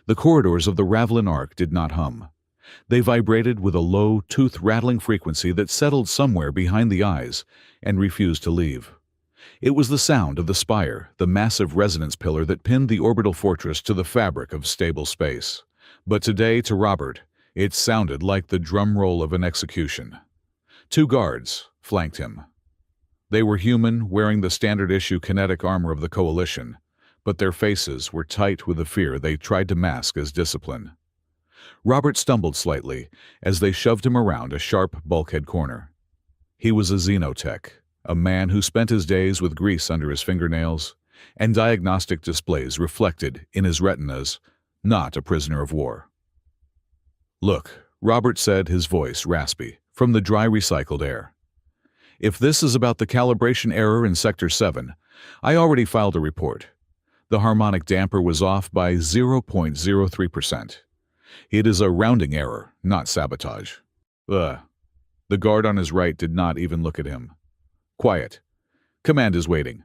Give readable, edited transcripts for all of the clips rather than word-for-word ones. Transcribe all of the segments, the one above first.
The corridors of the Ravelin Ark did not hum. They vibrated with a low, tooth-rattling frequency that settled somewhere behind the eyes and refused to leave. It was the sound of the spire, the massive resonance pillar that pinned the orbital fortress to the fabric of stable space. But today, to Robert, it sounded like the drum roll of an execution. 2 guards flanked him. They were human, wearing the standard-issue kinetic armor of the Coalition, but their faces were tight with the fear they tried to mask as discipline. Robert stumbled slightly as they shoved him around a sharp bulkhead corner. He was a xenotech, a man who spent his days with grease under his fingernails and diagnostic displays reflected in his retinas, not a prisoner of war. "Look," Robert said, his voice raspy, from the dry recycled air. "If this is about the calibration error in Sector 7, I already filed a report. The harmonic damper was off by 0.03%. It is a rounding error, not sabotage." Ugh. The guard on his right did not even look at him. "Quiet. Command is waiting."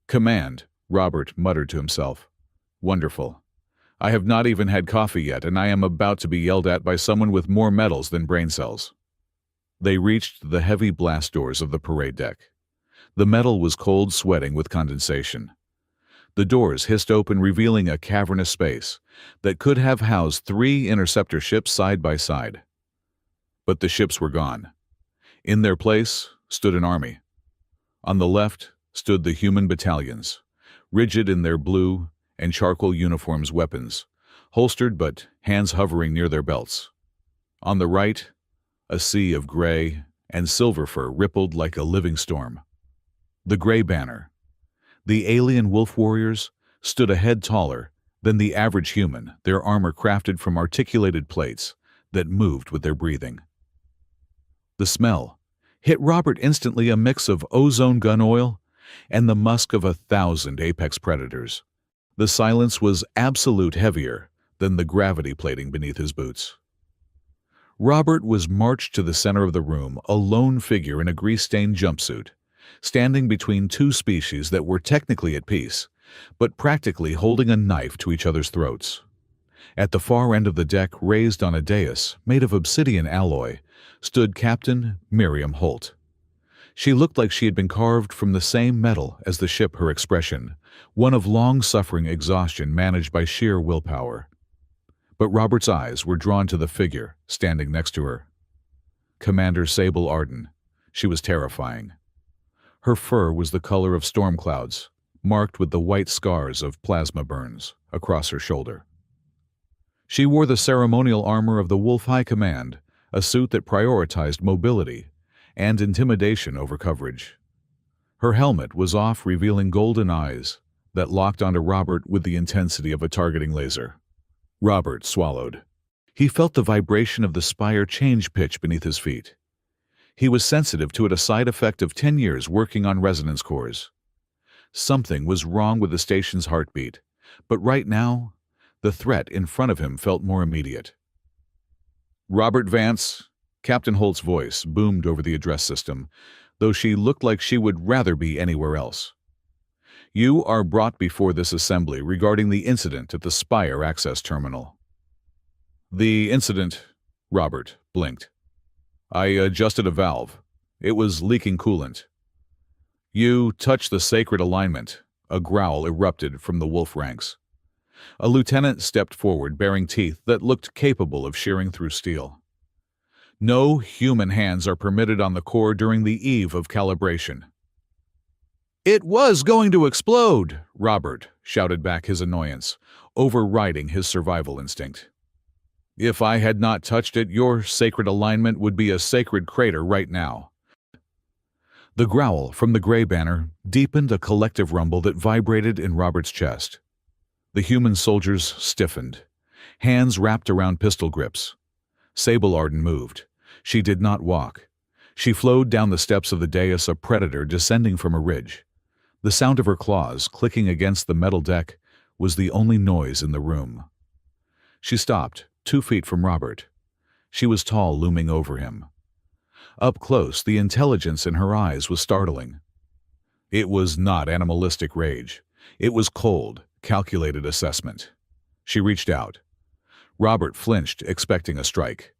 "Command," Robert muttered to himself. "Wonderful. I have not even had coffee yet, and I am about to be yelled at by someone with more medals than brain cells." They reached the heavy blast doors of the parade deck. The metal was cold sweating with condensation. The doors hissed open, revealing a cavernous space that could have housed 3 interceptor ships side by side. But the ships were gone. In their place stood an army. On the left stood the human battalions, rigid in their blue and charcoal uniforms, weapons holstered but hands hovering near their belts. On the right, a sea of gray and silver fur rippled like a living storm. The Gray Banner, the alien wolf warriors, stood a head taller than the average human, their armor crafted from articulated plates that moved with their breathing. The smell hit Robert instantly, a mix of ozone gun oil and the musk of 1,000 apex predators. The silence was absolute, heavier than the gravity plating beneath his boots. Robert was marched to the center of the room, a lone figure in a grease-stained jumpsuit, standing between 2 species that were technically at peace, but practically holding a knife to each other's throats. At the far end of the deck, raised on a dais made of obsidian alloy, stood Captain Miriam Holt. She looked like she had been carved from the same metal as the ship, her expression, one of long-suffering exhaustion managed by sheer willpower. But Robert's eyes were drawn to the figure standing next to her. Commander Sable Arden. She was terrifying. Her fur was the color of storm clouds, marked with the white scars of plasma burns across her shoulder. She wore the ceremonial armor of the Wolf High Command, a suit that prioritized mobility and intimidation over coverage. Her helmet was off, revealing golden eyes that locked onto Robert with the intensity of a targeting laser. Robert swallowed. He felt the vibration of the spire change pitch beneath his feet. He was sensitive to it, a side effect of 10 years working on resonance cores. Something was wrong with the station's heartbeat, but right now, the threat in front of him felt more immediate. "Robert Vance," Captain Holt's voice boomed over the address system, though she looked like she would rather be anywhere else. "You are brought before this assembly regarding the incident at the Spire access terminal." "The incident," Robert blinked. "I adjusted a valve. It was leaking coolant." "You touched the sacred alignment," a growl erupted from the wolf ranks. A lieutenant stepped forward, baring teeth that looked capable of shearing through steel. "No human hands are permitted on the core during the eve of calibration." "It was going to explode," Robert shouted back, his annoyance overriding his survival instinct. "If I had not touched it, your sacred alignment would be a sacred crater right now." The growl from the Gray Banner deepened, a collective rumble that vibrated in Robert's chest. The human soldiers stiffened, hands wrapped around pistol grips. Sable Arden moved. She did not walk. She flowed down the steps of the dais, a predator descending from a ridge. The sound of her claws clicking against the metal deck was the only noise in the room. She stopped, 2 feet from Robert. She was tall, looming over him. Up close, the intelligence in her eyes was startling. It was not animalistic rage. It was cold, calculated assessment. She reached out. Robert flinched, expecting a strike.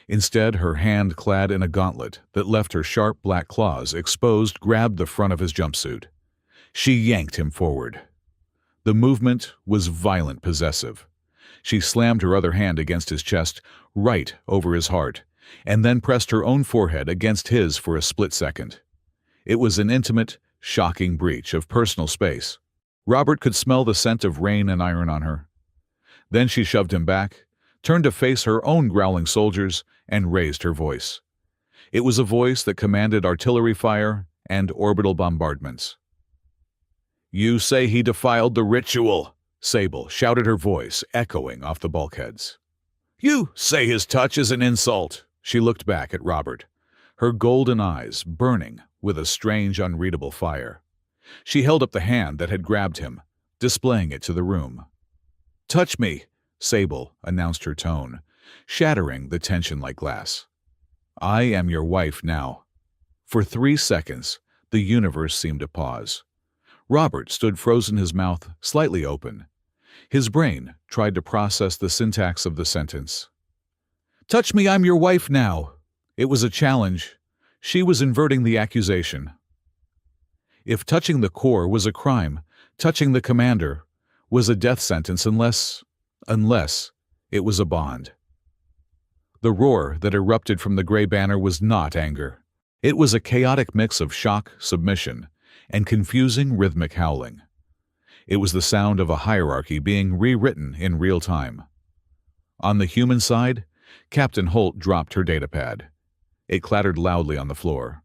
Instead, her hand clad in a gauntlet that left her sharp black claws exposed grabbed the front of his jumpsuit. She yanked him forward. The movement was violent, possessive. She slammed her other hand against his chest, right over his heart, and then pressed her own forehead against his for a split second. It was an intimate, shocking breach of personal space. Robert could smell the scent of rain and iron on her. Then she shoved him back, turned to face her own growling soldiers, and raised her voice. It was a voice that commanded artillery fire and orbital bombardments. "You say he defiled the ritual," Sable shouted, her voice echoing off the bulkheads. "You say his touch is an insult." She looked back at Robert, her golden eyes burning with a strange, unreadable fire. She held up the hand that had grabbed him, displaying it to the room. "Touch me," Sable announced, her tone shattering the tension like glass. "I am your wife now." For 3 seconds, the universe seemed to pause. Robert stood frozen, his mouth slightly open. His brain tried to process the syntax of the sentence. "Touch me, I'm your wife now." It was a challenge. She was inverting the accusation. If touching the core was a crime, touching the commander was a death sentence unless it was a bond. The roar that erupted from the gray banner was not anger. It was a chaotic mix of shock, submission, and confusing rhythmic howling. It was the sound of a hierarchy being rewritten in real time. On the human side, Captain Holt dropped her datapad. It clattered loudly on the floor.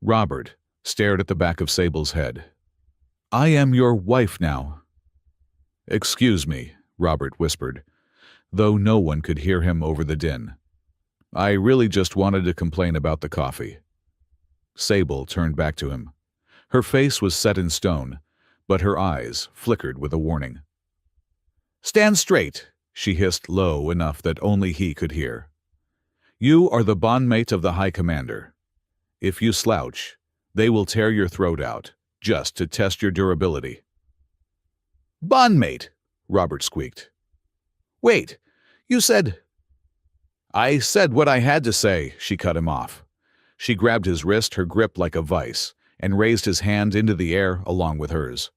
Robert stared at the back of Sable's head. "I am your wife now." "Excuse me," Robert whispered, though no one could hear him over the din. "I really just wanted to complain about the coffee." Sable turned back to him. Her face was set in stone, but her eyes flickered with a warning. "Stand straight," she hissed low enough that only he could hear. "You are the bondmate of the High Commander. If you slouch, they will tear your throat out, just to test your durability." "Bondmate," Robert squeaked. "Wait, you said—" "I said what I had to say," she cut him off. She grabbed his wrist, her grip like a vice, and raised his hand into the air along with hers.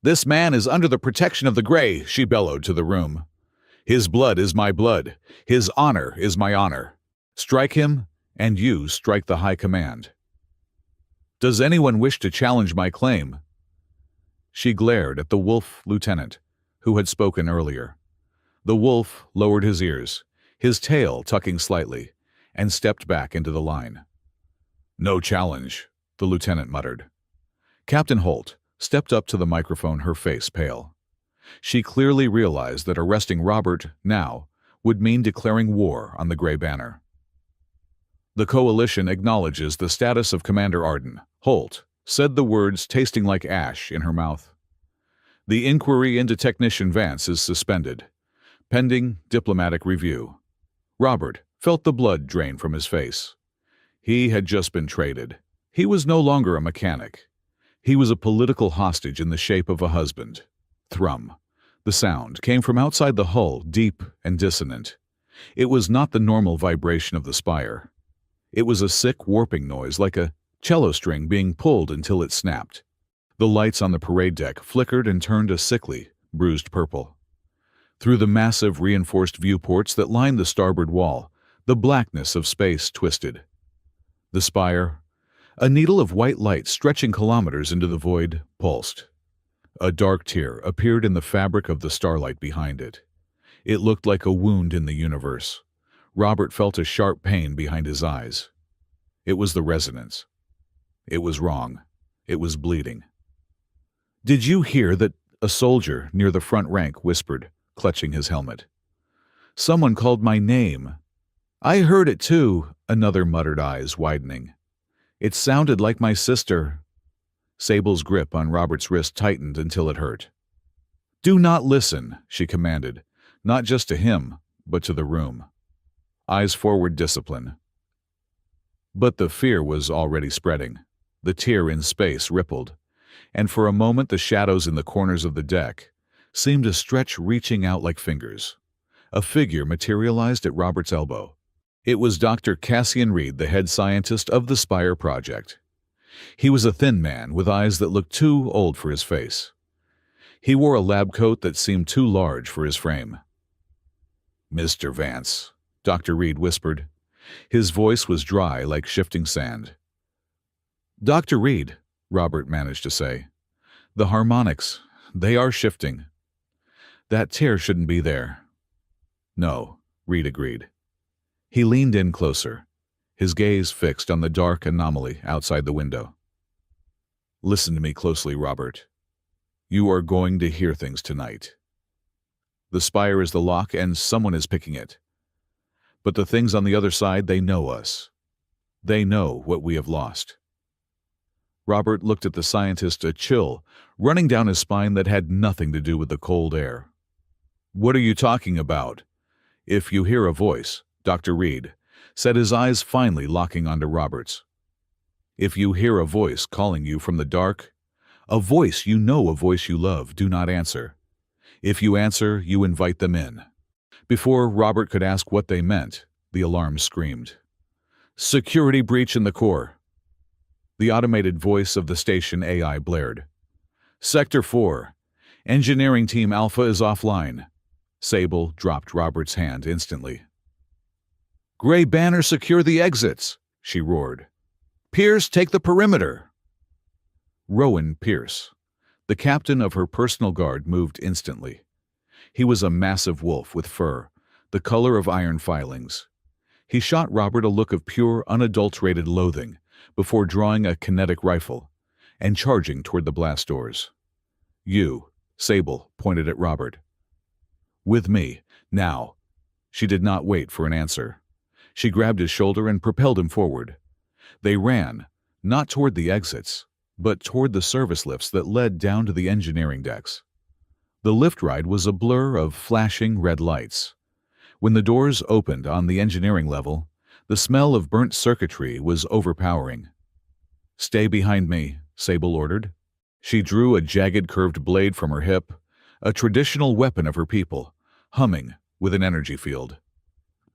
"This man is under the protection of the Grey," she bellowed to the room. "His blood is my blood. His honor is my honor. Strike him, and you strike the High Command. Does anyone wish to challenge my claim?" She glared at the wolf lieutenant, who had spoken earlier. The wolf lowered his ears, his tail tucking slightly, and stepped back into the line. "No challenge," the lieutenant muttered. Captain Holt stepped up to the microphone, her face pale. She clearly realized that arresting Robert now would mean declaring war on the Grey Banner. "The Coalition acknowledges the status of Commander Arden," Holt said, the words tasting like ash in her mouth. "The inquiry into Technician Vance is suspended, pending diplomatic review." Robert felt the blood drain from his face. He had just been traded. He was no longer a mechanic. He was a political hostage in the shape of a husband. Thrum. The sound came from outside the hull, deep and dissonant. It was not the normal vibration of the spire. It was a sick, warping noise, like a cello string being pulled until it snapped. The lights on the parade deck flickered and turned a sickly, bruised purple. Through the massive, reinforced viewports that lined the starboard wall, the blackness of space twisted. The spire, a needle of white light stretching kilometers into the void, pulsed. A dark tear appeared in the fabric of the starlight behind it. It looked like a wound in the universe. Robert felt a sharp pain behind his eyes. It was the resonance. It was wrong. It was bleeding. "Did you hear that?" a soldier near the front rank whispered, clutching his helmet. "Someone called my name." "I heard it too," another muttered, eyes widening. "It sounded like my sister." Sable's grip on Robert's wrist tightened until it hurt. "Do not listen," she commanded, not just to him, but to the room. "Eyes forward, discipline." But the fear was already spreading. The tear in space rippled, and for a moment the shadows in the corners of the deck seemed to stretch, reaching out like fingers. A figure materialized at Robert's elbow. It was Dr. Cassian Reed, the head scientist of the Spire project. He was a thin man with eyes that looked too old for his face. He wore a lab coat that seemed too large for his frame. "Mr. Vance," Dr. Reed whispered. His voice was dry like shifting sand. "Dr. Reed," Robert managed to say. "The harmonics, they are shifting. That tear shouldn't be there." "No," Reed agreed. He leaned in closer, his gaze fixed on the dark anomaly outside the window. "Listen to me closely, Robert. You are going to hear things tonight. The spire is the lock and someone is picking it. But the things on the other side, they know us. They know what we have lost." Robert looked at the scientist, a chill running down his spine that had nothing to do with the cold air. "What are you talking about?" "If you hear a voice," Dr. Reed said, his eyes finally locking onto Robert's. "If you hear a voice calling you from the dark, a voice you know, a voice you love, do not answer. If you answer, you invite them in." Before Robert could ask what they meant, the alarm screamed. "Security breach in the core." The automated voice of the station AI blared. "Sector 4. Engineering Team Alpha is offline." Sable dropped Robert's hand instantly. "Gray Banner, secure the exits," she roared. "Pierce, take the perimeter." Rowan Pierce, the captain of her personal guard, moved instantly. He was a massive wolf with fur, the color of iron filings. He shot Robert a look of pure, unadulterated loathing before drawing a kinetic rifle and charging toward the blast doors. "You," Sable pointed at Robert. "With me, now." She did not wait for an answer. She grabbed his shoulder and propelled him forward. They ran, not toward the exits, but toward the service lifts that led down to the engineering decks. The lift ride was a blur of flashing red lights. When the doors opened on the engineering level, the smell of burnt circuitry was overpowering. "Stay behind me," Sable ordered. She drew a jagged curved blade from her hip, a traditional weapon of her people, humming with an energy field.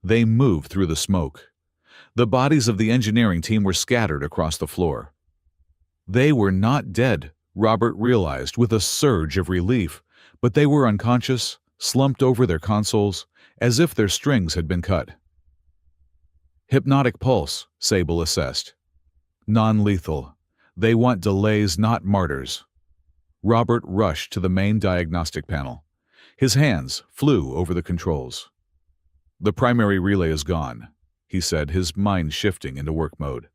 They moved through the smoke. The bodies of the engineering team were scattered across the floor. They were not dead, Robert realized with a surge of relief, but they were unconscious, slumped over their consoles, as if their strings had been cut. "Hypnotic pulse," Sable assessed. "Non-lethal. They want delays, not martyrs." Robert rushed to the main diagnostic panel. His hands flew over the controls. "The primary relay is gone," he said, his mind shifting into work mode.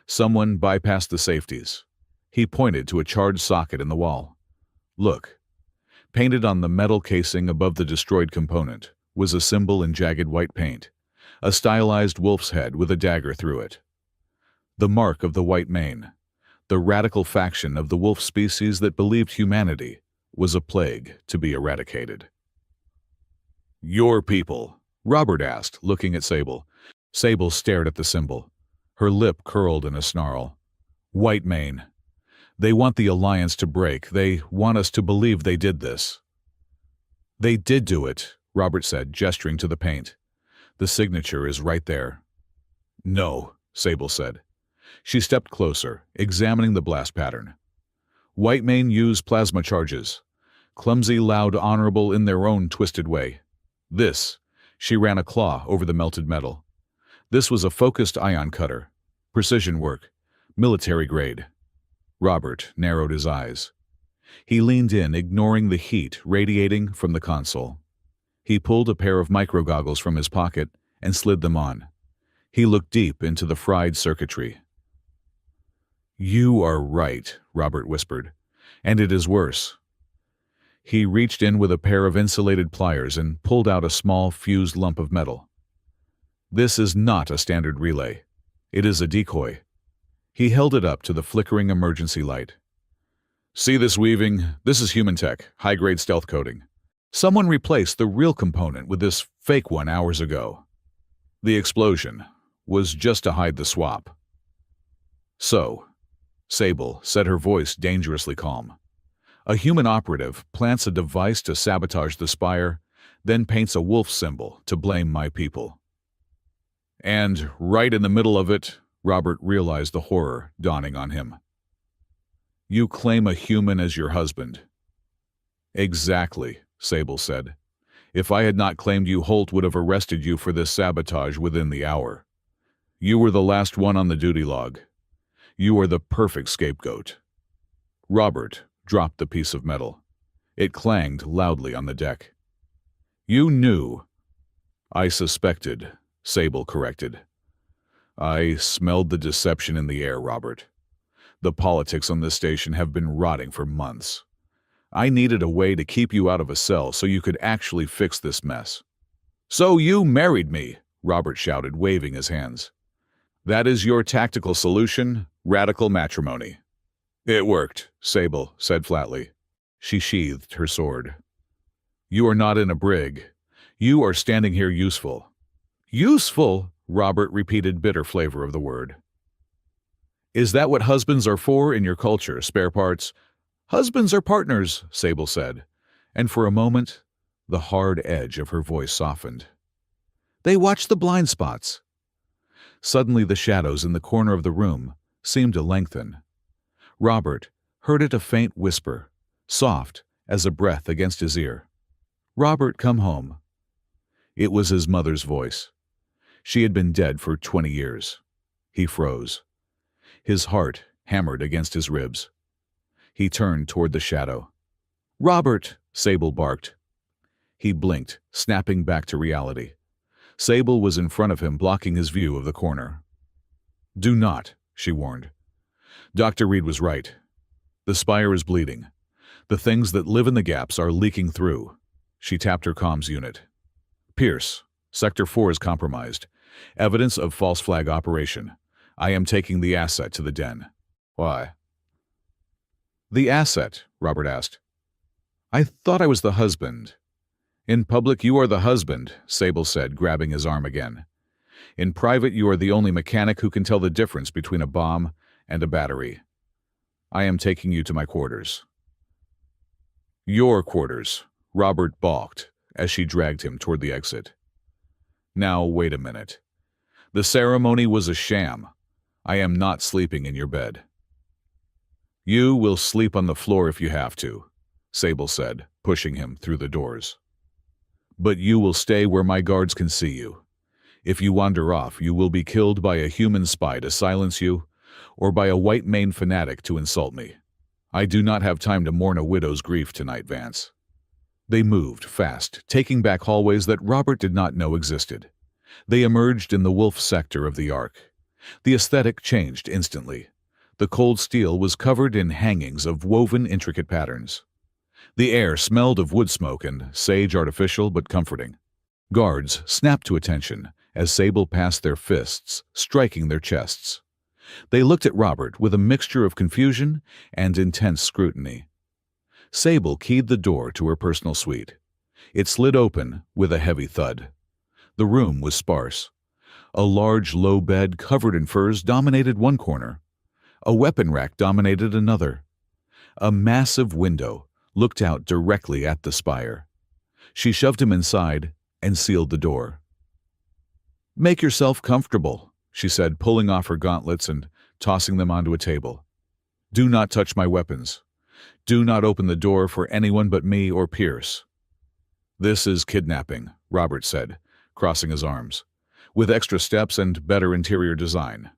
"Someone bypassed the safeties." He pointed to a charged socket in the wall. "Look." Painted on the metal casing above the destroyed component was a symbol in jagged white paint, a stylized wolf's head with a dagger through it. The mark of the White Mane, the radical faction of the wolf species that believed humanity was a plague to be eradicated. "Your people?" Robert asked, looking at Sable. Sable stared at the symbol. Her lip curled in a snarl. "White Mane. They want the Alliance to break. They want us to believe they did this." "They did do it," Robert said, gesturing to the paint. "The signature is right there." "No," Sable said. She stepped closer, examining the blast pattern. "White Mane use plasma charges. Clumsy, loud, honorable in their own twisted way. This," she ran a claw over the melted metal. "This was a focused ion cutter. Precision work. Military grade." Robert narrowed his eyes. He leaned in, ignoring the heat radiating from the console. He pulled a pair of microgoggles from his pocket and slid them on. He looked deep into the fried circuitry. "You are right," Robert whispered, "and it is worse." He reached in with a pair of insulated pliers and pulled out a small fused lump of metal. "This is not a standard relay. It is a decoy." He held it up to the flickering emergency light. "See this weaving? This is human tech, high-grade stealth coating. Someone replaced the real component with this fake one hours ago. The explosion was just to hide the swap." "So," Sable said, her voice dangerously calm, A human operative plants a device to sabotage the spire, then paints a wolf symbol to blame my people. And right in the middle of it, Robert realized the horror dawning on him. You claim a human as your husband. Exactly, Sable said. If I had not claimed you, Holt would have arrested you for this sabotage within the hour. You were the last one on the duty log. You are the perfect scapegoat. Robert dropped the piece of metal. It clanged loudly on the deck. You knew. I suspected, Sable corrected. I smelled the deception in the air, Robert. The politics on this station have been rotting for months. I needed a way to keep you out of a cell so you could actually fix this mess. So you married me, Robert shouted, waving his hands. That is your tactical solution, radical matrimony. It worked, Sable said flatly. She sheathed her sword. You are not in a brig. You are standing here useful. Useful, Robert repeated, bitter flavor of the word. Is that what husbands are for in your culture, spare parts? Husbands are partners, Sable said, and for a moment, the hard edge of her voice softened. They watch the blind spots. Suddenly the shadows in the corner of the room seemed to lengthen. Robert heard it, a faint whisper, soft as a breath against his ear. Robert, come home. It was his mother's voice. She had been dead for 20 years. He froze. His heart hammered against his ribs. He turned toward the shadow. Robert, Sable barked. He blinked, snapping back to reality. Sable was in front of him, blocking his view of the corner. Do not, she warned. Dr. Reed was right. The spire is bleeding. The things that live in the gaps are leaking through. She tapped her comms unit. Pierce, Sector 4 is compromised. Evidence of false flag operation. I am taking the asset to the den. Why? The asset, Robert asked. I thought I was the husband. In public, you are the husband, Sable said, grabbing his arm again. In private, you are the only mechanic who can tell the difference between a bomb and a battery. I am taking you to my quarters. Your quarters, Robert balked as she dragged him toward the exit. Now, wait a minute. The ceremony was a sham. I am not sleeping in your bed. You will sleep on the floor if you have to, Sable said, pushing him through the doors. But you will stay where my guards can see you. If you wander off, you will be killed by a human spy to silence you, or by a white-maned fanatic to insult me. I do not have time to mourn a widow's grief tonight, Vance. They moved fast, taking back hallways that Robert did not know existed. They emerged in the wolf sector of the Ark. The aesthetic changed instantly. The cold steel was covered in hangings of woven intricate patterns. The air smelled of wood smoke and sage, artificial but comforting. Guards snapped to attention as Sable passed their fists, striking their chests. They looked at Robert with a mixture of confusion and intense scrutiny. Sable keyed the door to her personal suite. It slid open with a heavy thud. The room was sparse. A large, low bed covered in furs dominated one corner. A weapon rack dominated another. A massive window looked out directly at the spire. She shoved him inside and sealed the door. Make yourself comfortable, she said, pulling off her gauntlets and tossing them onto a table. Do not touch my weapons. Do not open the door for anyone but me or Pierce. This is kidnapping, Robert said, crossing his arms, with extra steps and better interior design.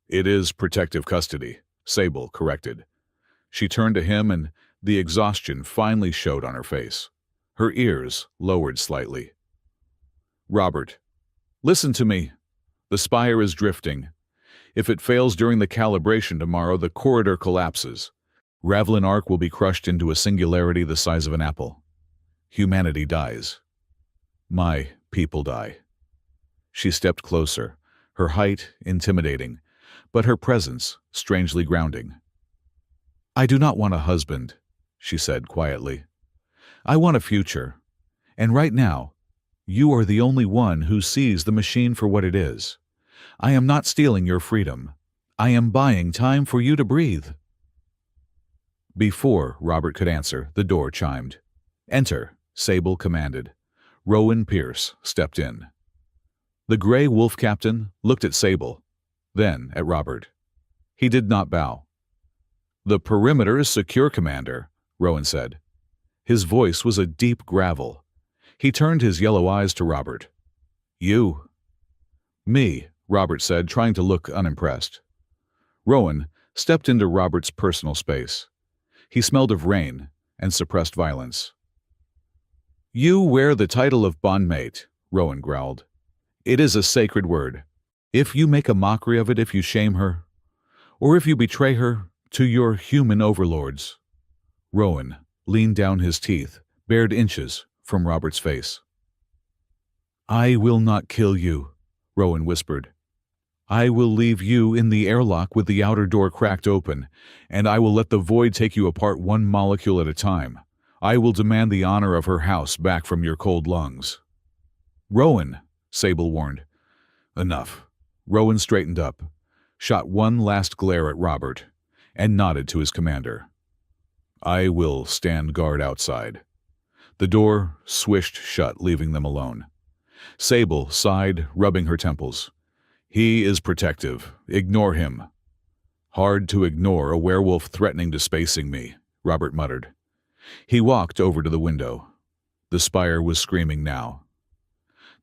It is protective custody, Sable corrected. She turned to him and the exhaustion finally showed on her face. Her ears lowered slightly. Robert, listen to me. The spire is drifting. If it fails during the calibration tomorrow, the corridor collapses. Ravlin Ark will be crushed into a singularity the size of an apple. Humanity dies. My people die. She stepped closer, her height intimidating, but her presence strangely grounding. I do not want a husband, she said quietly. I want a future. And right now, you are the only one who sees the machine for what it is. I am not stealing your freedom. I am buying time for you to breathe. Before Robert could answer, the door chimed. "Enter," Sable commanded. Rowan Pierce stepped in. The gray wolf captain looked at Sable, then at Robert. He did not bow. "The perimeter is secure, Commander," Rowan said. His voice was a deep gravel. He turned his yellow eyes to Robert. "You?" "Me," Robert said, trying to look unimpressed. Rowan stepped into Robert's personal space. He smelled of rain and suppressed violence. "You wear the title of bondmate," Rowan growled. "It is a sacred word. If you make a mockery of it, if you shame her, or if you betray her to your human overlords." Rowan leaned down, his teeth bared inches from Robert's face. "I will not kill you," Rowan whispered. "I will leave you in the airlock with the outer door cracked open, and I will let the void take you apart one molecule at a time. I will demand the honor of her house back from your cold lungs." "Rowan," Sable warned. "Enough." Rowan straightened up, shot one last glare at Robert, and nodded to his commander. "I will stand guard outside." The door swished shut, leaving them alone. Sable sighed, rubbing her temples. "He is protective. Ignore him." "Hard to ignore a werewolf threatening to spacing me," Robert muttered. He walked over to the window. The spire was screaming now.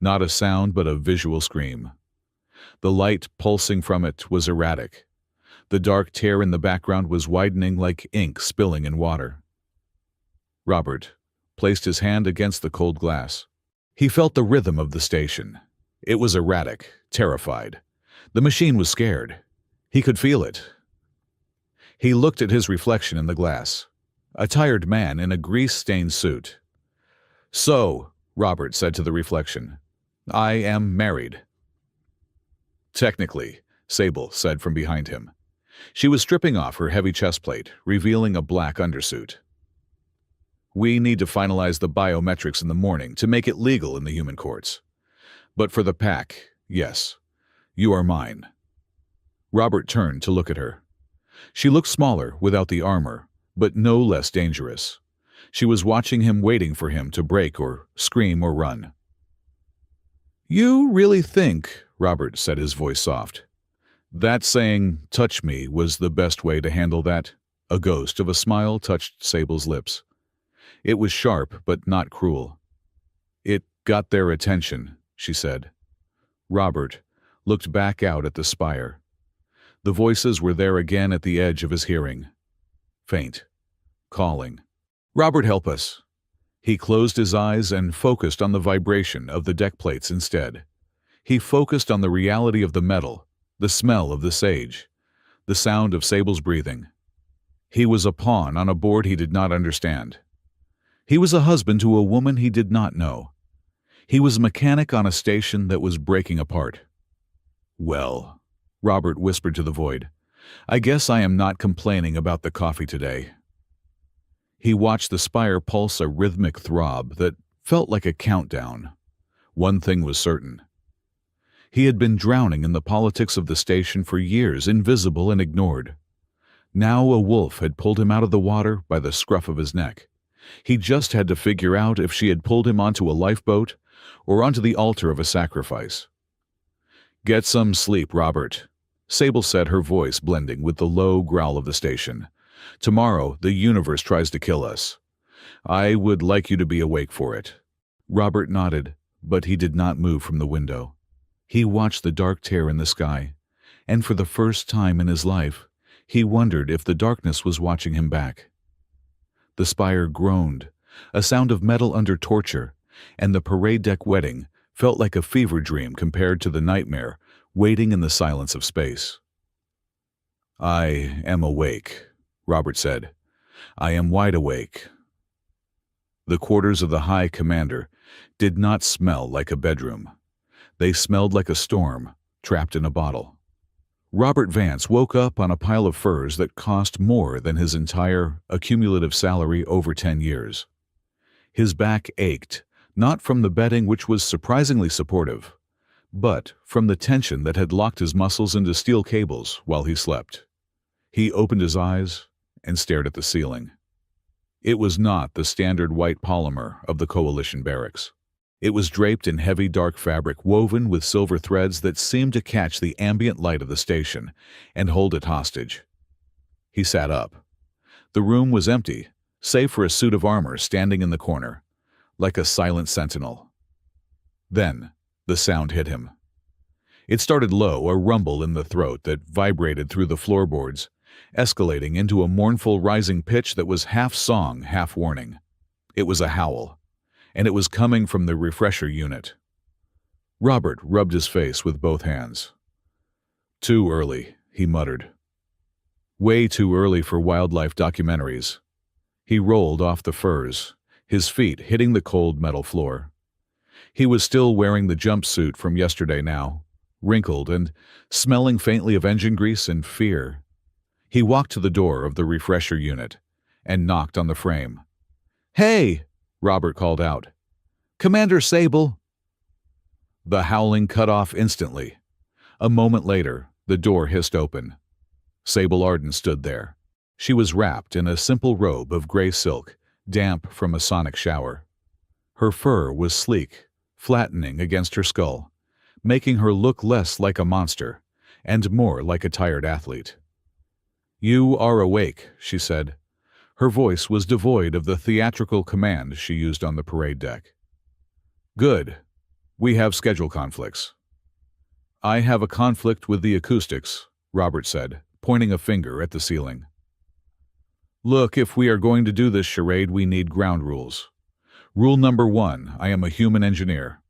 Not a sound, but a visual scream. The light pulsing from it was erratic. The dark tear in the background was widening like ink spilling in water. Robert placed his hand against the cold glass. He felt the rhythm of the station. It was erratic, terrified. The machine was scared. He could feel it. He looked at his reflection in the glass. A tired man in a grease-stained suit. "So," Robert said to the reflection, "I am married." "Technically," Sable said from behind him. She was stripping off her heavy chestplate, revealing a black undersuit. "We need to finalize the biometrics in the morning to make it legal in the human courts. But for the pack, yes, you are mine." Robert turned to look at her. She looked smaller without the armor, but no less dangerous. She was watching him, waiting for him to break or scream or run. "You really think," Robert said, his voice soft, "that saying, 'touch me,' was the best way to handle that?" A ghost of a smile touched Sable's lips. It was sharp, but not cruel. "It got their attention," she said. Robert looked back out at the spire. The voices were there again at the edge of his hearing. Faint. Calling. "Robert, help us." He closed his eyes and focused on the vibration of the deck plates instead. He focused on the reality of the metal, the smell of the sage, the sound of Sable's breathing. He was a pawn on a board he did not understand. He was a husband to a woman he did not know. He was a mechanic on a station that was breaking apart. "Well," Robert whispered to the void, "I guess I am not complaining about the coffee today." He watched the spire pulse a rhythmic throb that felt like a countdown. One thing was certain. He had been drowning in the politics of the station for years, invisible and ignored. Now a wolf had pulled him out of the water by the scruff of his neck. He just had to figure out if she had pulled him onto a lifeboat or onto the altar of a sacrifice. "Get some sleep, Robert," Sable said, her voice blending with the low growl of the station. "Tomorrow the universe tries to kill us. I would like you to be awake for it." Robert nodded, but he did not move from the window. He watched the dark tear in the sky, and for the first time in his life, he wondered if the darkness was watching him back. The spire groaned, a sound of metal under torture, and the parade deck wedding felt like a fever dream compared to the nightmare waiting in the silence of space. "I am awake," Robert said. "I am wide awake." The quarters of the High Commander did not smell like a bedroom. They smelled like a storm trapped in a bottle. Robert Vance woke up on a pile of furs that cost more than his entire accumulative salary over 10 years. His back ached, not from the bedding, which was surprisingly supportive, but from the tension that had locked his muscles into steel cables while he slept. He opened his eyes and stared at the ceiling. It was not the standard white polymer of the Coalition barracks. It was draped in heavy dark fabric woven with silver threads that seemed to catch the ambient light of the station and hold it hostage. He sat up. The room was empty, save for a suit of armor standing in the corner, like a silent sentinel. Then, the sound hit him. It started low, a rumble in the throat that vibrated through the floorboards, escalating into a mournful rising pitch that was half song, half warning. It was a howl, and it was coming from the refresher unit. Robert rubbed his face with both hands. "Too early," he muttered. "Way too early for wildlife documentaries." He rolled off the furs, his feet hitting the cold metal floor. He was still wearing the jumpsuit from yesterday now, wrinkled and smelling faintly of engine grease and fear. He walked to the door of the refresher unit and knocked on the frame. "Hey!" Robert called out. "Commander Sable!" The howling cut off instantly. A moment later, the door hissed open. Sable Arden stood there. She was wrapped in a simple robe of gray silk, damp from a sonic shower. Her fur was sleek, flattening against her skull, making her look less like a monster and more like a tired athlete. "You are awake," she said. Her voice was devoid of the theatrical command she used on the parade deck. "Good. We have schedule conflicts." "I have a conflict with the acoustics," Robert said, pointing a finger at the ceiling. "Look, if we are going to do this charade, we need ground rules. Rule number 1, I am a human engineer.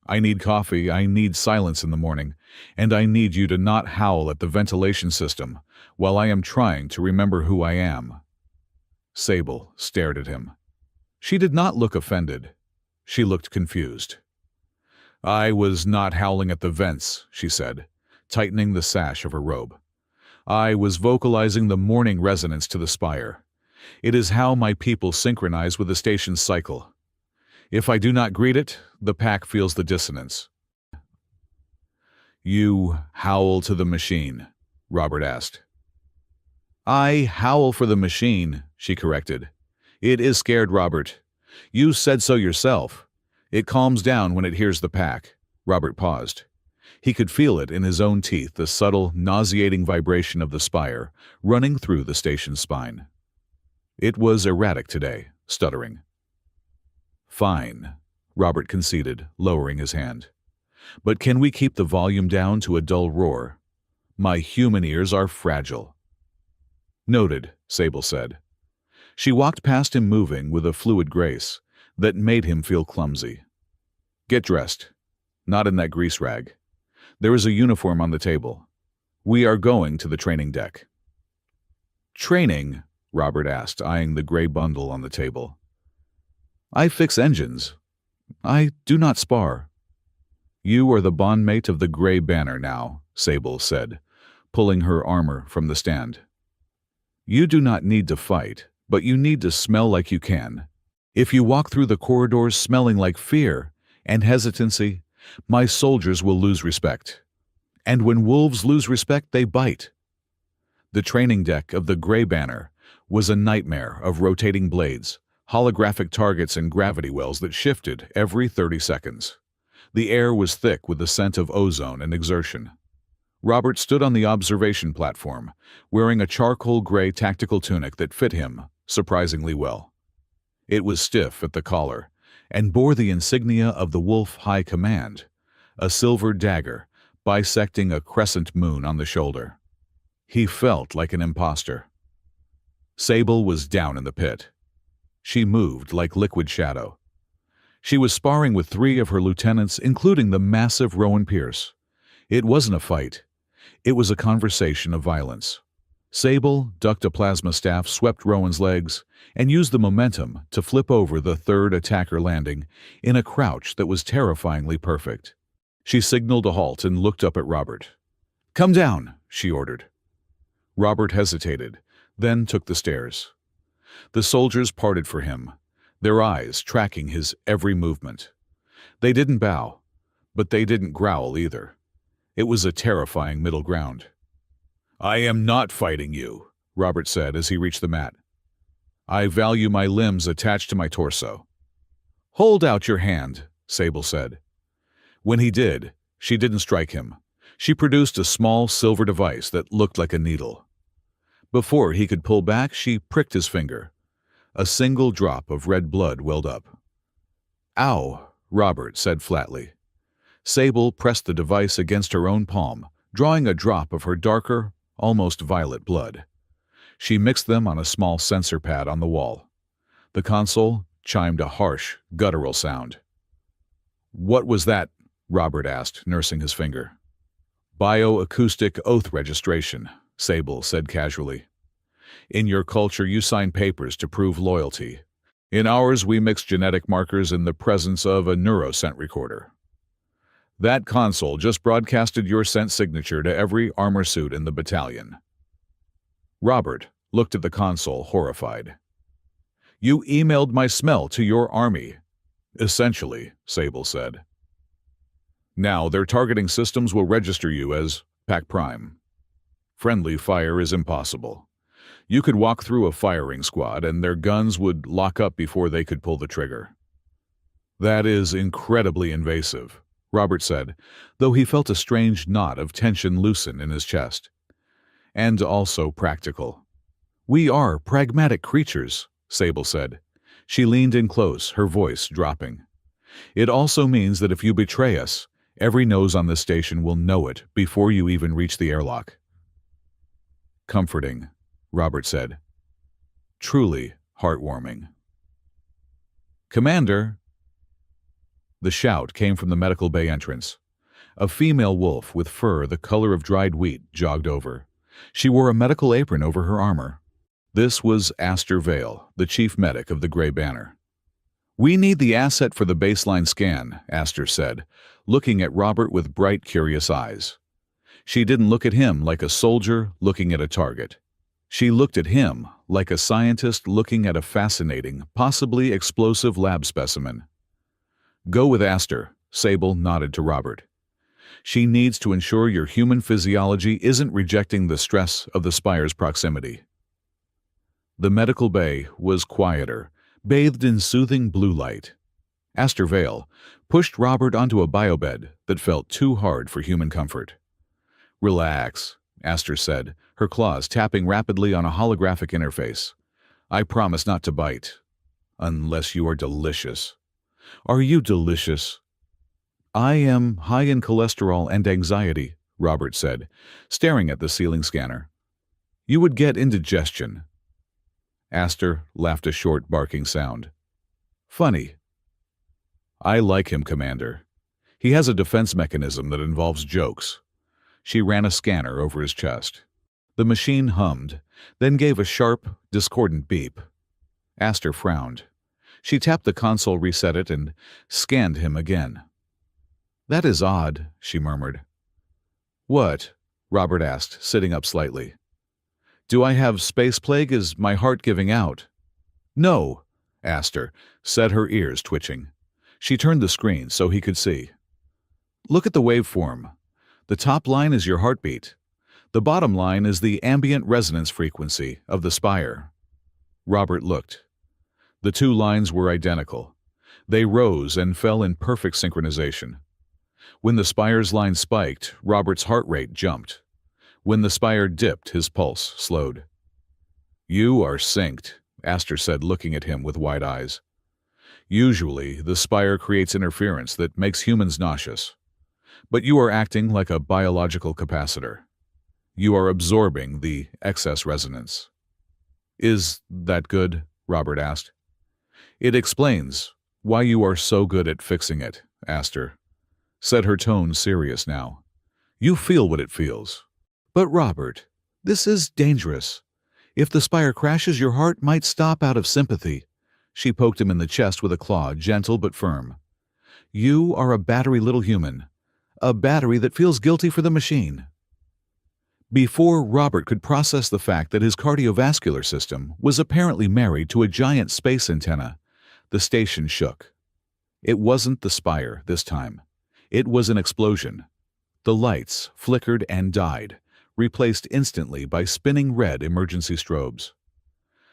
I need coffee, I need silence in the morning, and I need you to not howl at the ventilation system while I am trying to remember who I am." Sable stared at him. She did not look offended. She looked confused. "I was not howling at the vents," she said, tightening the sash of her robe. "I was vocalizing the morning resonance to the spire. It is how my people synchronize with the station's cycle. If I do not greet it, the pack feels the dissonance." "You howl to the machine?" Robert asked. "I howl for the machine," she corrected. "It is scared, Robert. You said so yourself. It calms down when it hears the pack." Robert paused. He could feel it in his own teeth, the subtle, nauseating vibration of the spire running through the station's spine. It was erratic today, stuttering. "Fine," Robert conceded, lowering his hand. "But can we keep the volume down to a dull roar? My human ears are fragile." "Noted," Sable said. She walked past him, moving with a fluid grace that made him feel clumsy. "Get dressed. Not in that grease rag. There is a uniform on the table. We are going to the training deck." "Training?" Robert asked, eyeing the gray bundle on the table. "I fix engines. I do not spar." "You are the bondmate of the Gray Banner now," Sable said, pulling her armor from the stand. "You do not need to fight, but you need to smell like you can. If you walk through the corridors smelling like fear and hesitancy, my soldiers will lose respect. And when wolves lose respect, they bite." The training deck of the Gray Banner was a nightmare of rotating blades, holographic targets, and gravity wells that shifted every 30 seconds. The air was thick with the scent of ozone and exertion. Robert stood on the observation platform, wearing a charcoal gray tactical tunic that fit him surprisingly well. It was stiff at the collar and bore the insignia of the Wolf High Command, a silver dagger bisecting a crescent moon on the shoulder. He felt like an imposter. Sable was down in the pit. She moved like liquid shadow. She was sparring with 3 of her lieutenants, including the massive Rowan Pierce. It wasn't a fight. It was a conversation of violence. Sable ducked a plasma staff, swept Rowan's legs, and used the momentum to flip over the 3rd attacker, landing in a crouch that was terrifyingly perfect. She signaled a halt and looked up at Robert. "Come down," she ordered. Robert hesitated, then took the stairs. The soldiers parted for him, their eyes tracking his every movement. They didn't bow, but they didn't growl either. It was a terrifying middle ground. "I am not fighting you," Robert said as he reached the mat. I value my limbs attached to my torso. Hold out your hand, Sable said. When he did, she didn't strike him. She produced a small silver device that looked like a needle. Before he could pull back, she pricked his finger. A single drop of red blood welled up. Ow, Robert said flatly. Sable pressed the device against her own palm, drawing a drop of her darker, almost violet blood. She mixed them on a small sensor pad on the wall. The console chimed a harsh, guttural sound. What was that? Robert asked, nursing his finger. Bioacoustic oath registration, Sable said casually. In your culture, you sign papers to prove loyalty. In ours, we mix genetic markers in the presence of a neuroscent recorder. That console just broadcasted your scent signature to every armor suit in the battalion. Robert looked at the console, horrified. You emailed my smell to your army. Essentially, Sable said. Now their targeting systems will register you as Pac Prime. Friendly fire is impossible. You could walk through a firing squad and their guns would lock up before they could pull the trigger. That is incredibly invasive, Robert said, though he felt a strange knot of tension loosen in his chest. And also practical. We are pragmatic creatures, Sable said. She leaned in close, her voice dropping. It also means that if you betray us, every nose on this station will know it before you even reach the airlock. Comforting, Robert said. Truly heartwarming. Commander! The shout came from the medical bay entrance. A female wolf with fur the color of dried wheat jogged over. She wore a medical apron over her armor. This was Aster Vale, the chief medic of the Grey Banner. We need the asset for the baseline scan, Aster said, looking at Robert with bright, curious eyes. She didn't look at him like a soldier looking at a target. She looked at him like a scientist looking at a fascinating, possibly explosive lab specimen. Go with Aster, Sable nodded to Robert. She needs to ensure your human physiology isn't rejecting the stress of the spire's proximity. The medical bay was quieter, bathed in soothing blue light. Aster Vale pushed Robert onto a biobed that felt too hard for human comfort. Relax, Aster said, her claws tapping rapidly on a holographic interface. I promise not to bite. Unless you are delicious. Are you delicious? I am high in cholesterol and anxiety, Robert said, staring at the ceiling scanner. You would get indigestion. Aster laughed a short, barking sound. Funny. I like him, Commander. He has a defense mechanism that involves jokes. She ran a scanner over his chest. The machine hummed, then gave a sharp, discordant beep. Aster frowned. She tapped the console, reset it, and scanned him again. That is odd, she murmured. What? Robert asked, sitting up slightly. Do I have space plague? Is my heart giving out? No, Aster said, her ears twitching. She turned the screen so he could see. Look at the waveform. The top line is your heartbeat. The bottom line is the ambient resonance frequency of the spire. Robert looked. The two lines were identical. They rose and fell in perfect synchronization. When the spire's line spiked, Robert's heart rate jumped. When the spire dipped, his pulse slowed. You are synced, Aster said, looking at him with wide eyes. Usually, the spire creates interference that makes humans nauseous. But you are acting like a biological capacitor. You are absorbing the excess resonance. Is that good? Robert asked. It explains why you are so good at fixing it, Aster said, her tone serious now. You feel what it feels. But Robert, this is dangerous. If the spire crashes, your heart might stop out of sympathy. She poked him in the chest with a claw, gentle but firm. You are a battery little human. A battery that feels guilty for the machine. Before Robert could process the fact that his cardiovascular system was apparently married to a giant space antenna, the station shook. It wasn't the spire this time. It was an explosion. The lights flickered and died, replaced instantly by spinning red emergency strobes.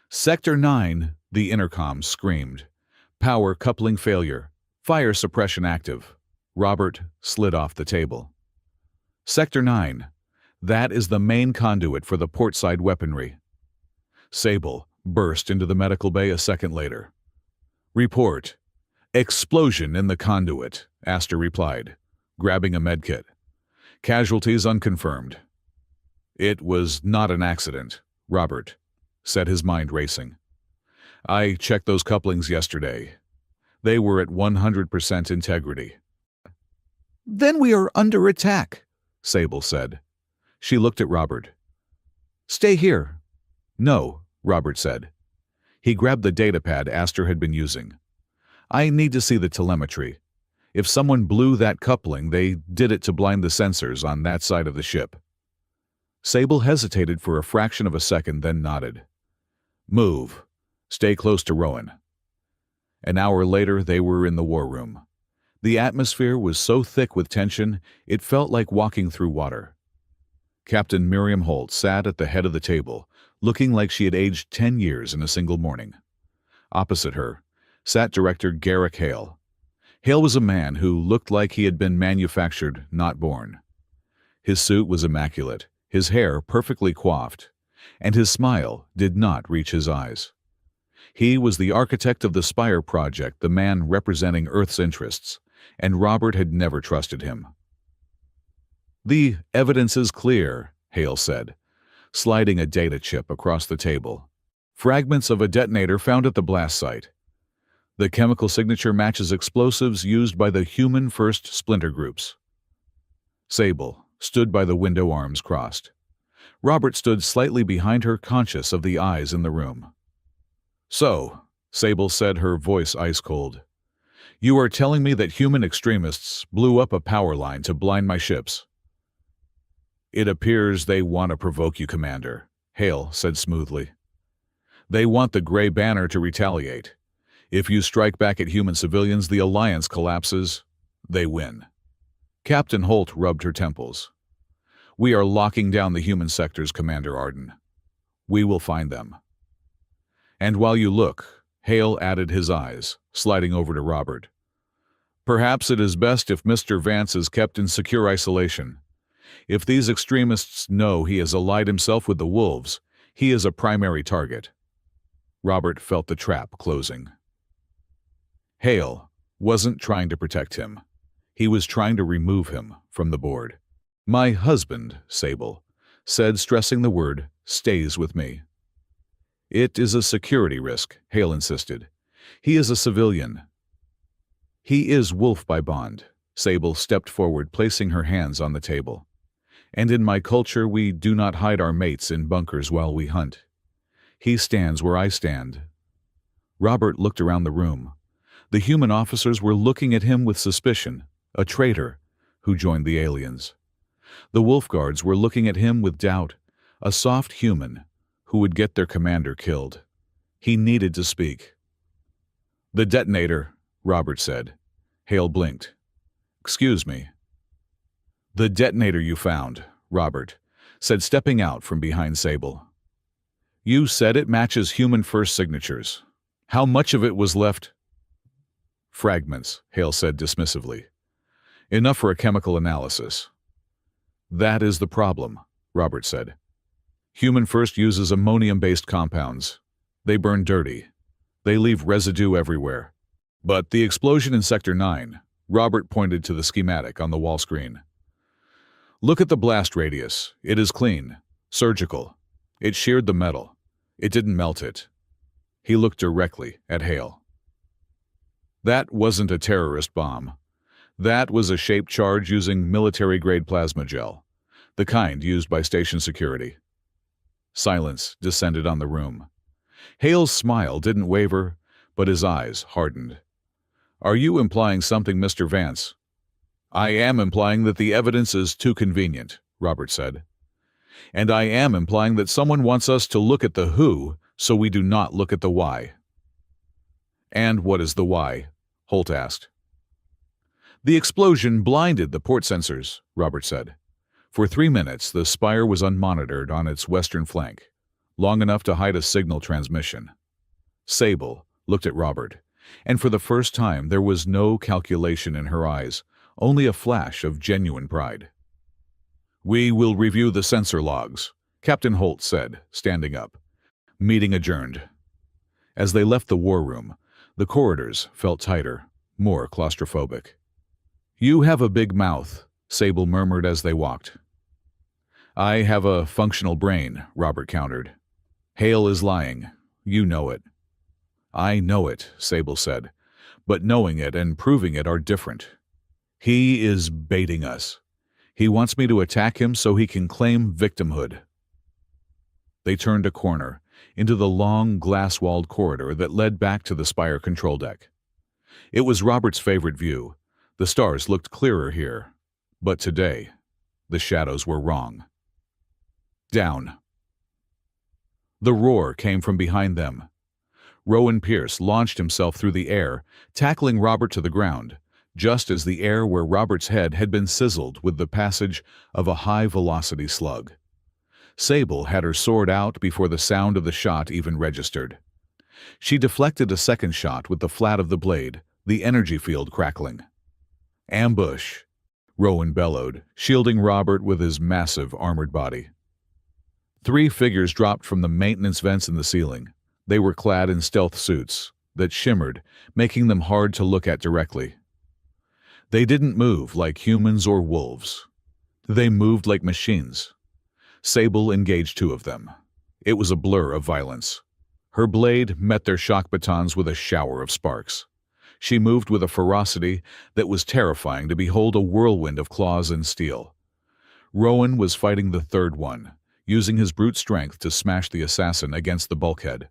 Sector 9, the intercom screamed. Power coupling failure. Fire suppression active. Robert slid off the table. Sector 9. That is the main conduit for the portside weaponry. Sable burst into the medical bay a second later. Report. Explosion in the conduit, Astor replied, grabbing a medkit. Casualties unconfirmed. It was not an accident, Robert said, his mind racing. I checked those couplings yesterday. They were at 100% integrity. Then we are under attack, Sable said. She looked at Robert. Stay here. No, Robert said. He grabbed the datapad Astor had been using. I need to see the telemetry. If someone blew that coupling, they did it to blind the sensors on that side of the ship. Sable hesitated for a fraction of a second, then nodded. Move. Stay close to Rowan. An hour later, they were in the war room. The atmosphere was so thick with tension, it felt like walking through water. Captain Miriam Holt sat at the head of the table, looking like she had aged 10 years in a single morning. Opposite her sat Director Garrick Hale. Hale was a man who looked like he had been manufactured, not born. His suit was immaculate, his hair perfectly coiffed, and his smile did not reach his eyes. He was the architect of the Spire project, the man representing Earth's interests, and Robert had never trusted him. The evidence is clear, Hale said, sliding a data chip across the table. Fragments of a detonator found at the blast site. The chemical signature matches explosives used by the human first splinter groups. Sable stood by the window, arms crossed. Robert stood slightly behind her, conscious of the eyes in the room. So, Sable said, her voice ice-cold, you are telling me that human extremists blew up a power line to blind my ships? It appears they want to provoke you, Commander, Hale said smoothly. They want the Gray Banner to retaliate. If you strike back at human civilians, the Alliance collapses. They win. Captain Holt rubbed her temples. We are locking down the human sectors, Commander Arden. We will find them. And while you look, Hale added, his eyes sliding over to Robert. Perhaps it is best if Mr. Vance is kept in secure isolation. If these extremists know he has allied himself with the wolves, he is a primary target. Robert felt the trap closing. Hale wasn't trying to protect him. He was trying to remove him from the board. My husband, Sable said, stressing the word, stays with me. It is a security risk, Hale insisted. He is a civilian. He is wolf by bond. Sable stepped forward, placing her hands on the table. And in my culture, we do not hide our mates in bunkers while we hunt. He stands where I stand. Robert looked around the room. The human officers were looking at him with suspicion, a traitor who joined the aliens. The wolf guards were looking at him with doubt, a soft human who would get their commander killed. He needed to speak. The detonator, Robert said. Hale blinked. Excuse me. The detonator you found, Robert said, stepping out from behind Sable. You said it matches human first signatures. How much of it was left? Fragments, Hale said dismissively. Enough for a chemical analysis. That is the problem, Robert said. Human first uses ammonium-based compounds. They burn dirty. They leave residue everywhere. But the explosion in Sector 9, Robert pointed to the schematic on the wall screen. Look at the blast radius. It is clean, surgical. It sheared the metal. It didn't melt it. He looked directly at Hale. That wasn't a terrorist bomb. That was a shaped charge using military-grade plasma gel, the kind used by station security. Silence descended on the room. Hale's smile didn't waver, but his eyes hardened. Are you implying something, Mr. Vance? I am implying that the evidence is too convenient, Robert said. And I am implying that someone wants us to look at the who so we do not look at the why. And what is the why? Holt asked. The explosion blinded the port sensors, Robert said. For 3 minutes, the spire was unmonitored on its western flank, long enough to hide a signal transmission. Sable looked at Robert, and for the first time there was no calculation in her eyes, only a flash of genuine pride. "We will review the sensor logs," Captain Holt said, standing up. Meeting adjourned. As they left the war room, the corridors felt tighter, more claustrophobic. "You have a big mouth," Sable murmured as they walked. "I have a functional brain," Robert countered. "Hale is lying. You know it." "I know it," Sable said, "but knowing it and proving it are different. He is baiting us. He wants me to attack him so he can claim victimhood." They turned a corner, into the long, glass-walled corridor that led back to the spire control deck. It was Robert's favorite view. The stars looked clearer here. But today, the shadows were wrong. Down. The roar came from behind them. Rowan Pierce launched himself through the air, tackling Robert to the ground, just as the air where Robert's head had been sizzled with the passage of a high-velocity slug. Sable had her sword out before the sound of the shot even registered. She deflected a second shot with the flat of the blade, the energy field crackling. "Ambush!" Rowan bellowed, shielding Robert with his massive armored body. 3 figures dropped from the maintenance vents in the ceiling. They were clad in stealth suits that shimmered, making them hard to look at directly. They didn't move like humans or wolves. They moved like machines. Sable engaged 2 of them. It was a blur of violence. Her blade met their shock batons with a shower of sparks. She moved with a ferocity that was terrifying to behold, a whirlwind of claws and steel. Rowan was fighting the 3rd one, using his brute strength to smash the assassin against the bulkhead.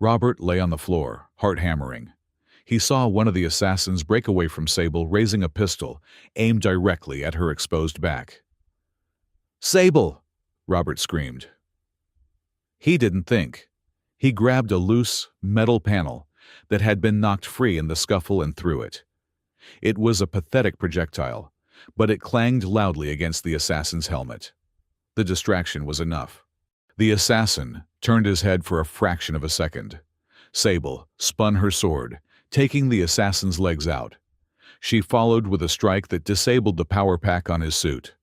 Robert lay on the floor, heart hammering. He saw one of the assassins break away from Sable, raising a pistol, aimed directly at her exposed back. "Sable!" Robert screamed. He didn't think. He grabbed a loose, metal panel that had been knocked free in the scuffle and threw it. It was a pathetic projectile, but it clanged loudly against the assassin's helmet. The distraction was enough. The assassin turned his head for a fraction of a second. Sable spun her sword, taking the assassin's legs out. She followed with a strike that disabled the power pack on his suit.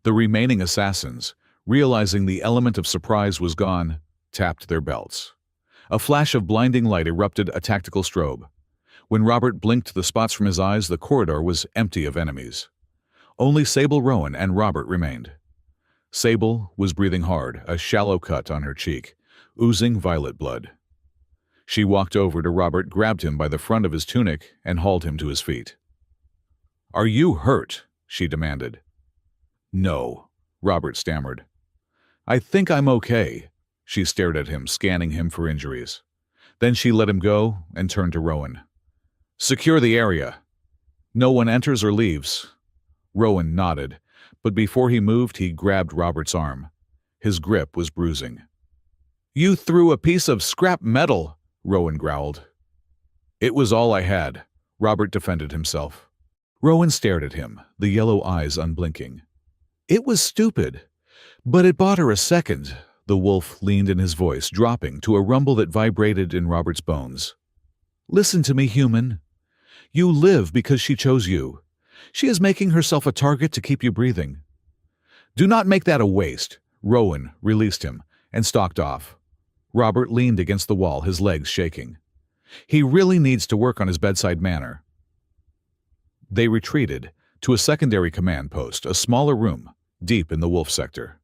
The remaining assassins, realizing the element of surprise was gone, tapped their belts. A flash of blinding light erupted, a tactical strobe. When Robert blinked the spots from his eyes, the corridor was empty of enemies. Only Sable, Rowan, and Robert remained. Sable was breathing hard, a shallow cut on her cheek, oozing violet blood. She walked over to Robert, grabbed him by the front of his tunic, and hauled him to his feet. "Are you hurt?" she demanded. "No," Robert stammered. "I think I'm okay." She stared at him, scanning him for injuries. Then she let him go and turned to Rowan. "Secure the area. No one enters or leaves." Rowan nodded, but before he moved, he grabbed Robert's arm. His grip was bruising. "You threw a piece of scrap metal," Rowan growled. "It was all I had," Robert defended himself. Rowan stared at him, the yellow eyes unblinking. "It was stupid, but it bought her a second." The wolf leaned in his voice, dropping to a rumble that vibrated in Robert's bones. "Listen to me, human. You live because she chose you. She is making herself a target to keep you breathing. Do not make that a waste." Rowan released him and stalked off. Robert leaned against the wall, his legs shaking. He really needs to work on his bedside manner. They retreated to a secondary command post, a smaller room, deep in the wolf sector.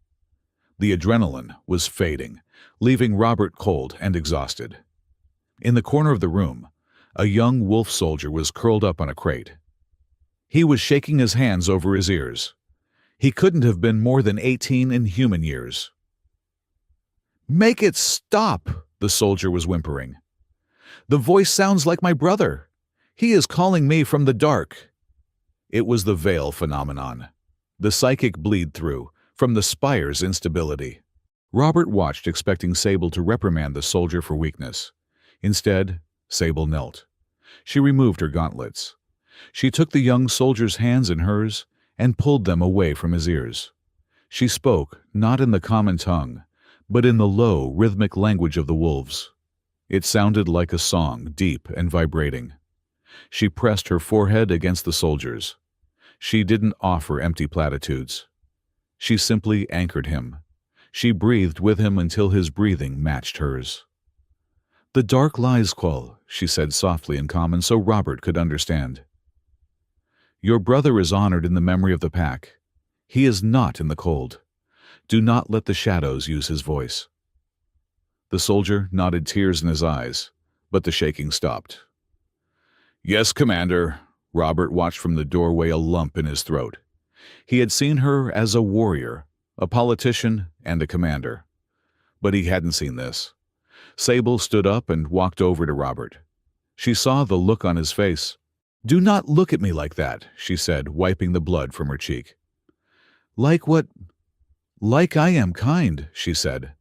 The adrenaline was fading, leaving Robert cold and exhausted. In the corner of the room, a young wolf soldier was curled up on a crate. He was shaking his hands over his ears. He couldn't have been more than 18 in human years. "Make it stop," the soldier was whimpering. "The voice sounds like my brother. He is calling me from the dark." It was the veil phenomenon, the psychic bleed-through from the spire's instability. Robert watched, expecting Sable to reprimand the soldier for weakness. Instead, Sable knelt. She removed her gauntlets. She took the young soldier's hands in hers and pulled them away from his ears. She spoke not in the common tongue, but in the low, rhythmic language of the wolves. It sounded like a song, deep and vibrating. She pressed her forehead against the soldier's. She didn't offer empty platitudes. She simply anchored him. She breathed with him until his breathing matched hers. "The dark lies, Qual," she said softly and common so Robert could understand. "Your brother is honored in the memory of the pack. He is not in the cold. Do not let the shadows use his voice." The soldier nodded, tears in his eyes, but the shaking stopped. "Yes, Commander." Robert watched from the doorway, a lump in his throat. He had seen her as a warrior, a politician, and a commander. But he hadn't seen this. Sable stood up and walked over to Robert. She saw the look on his face. "Do not look at me like that," she said, wiping the blood from her cheek. "Like what?" "Like I am kind," she said.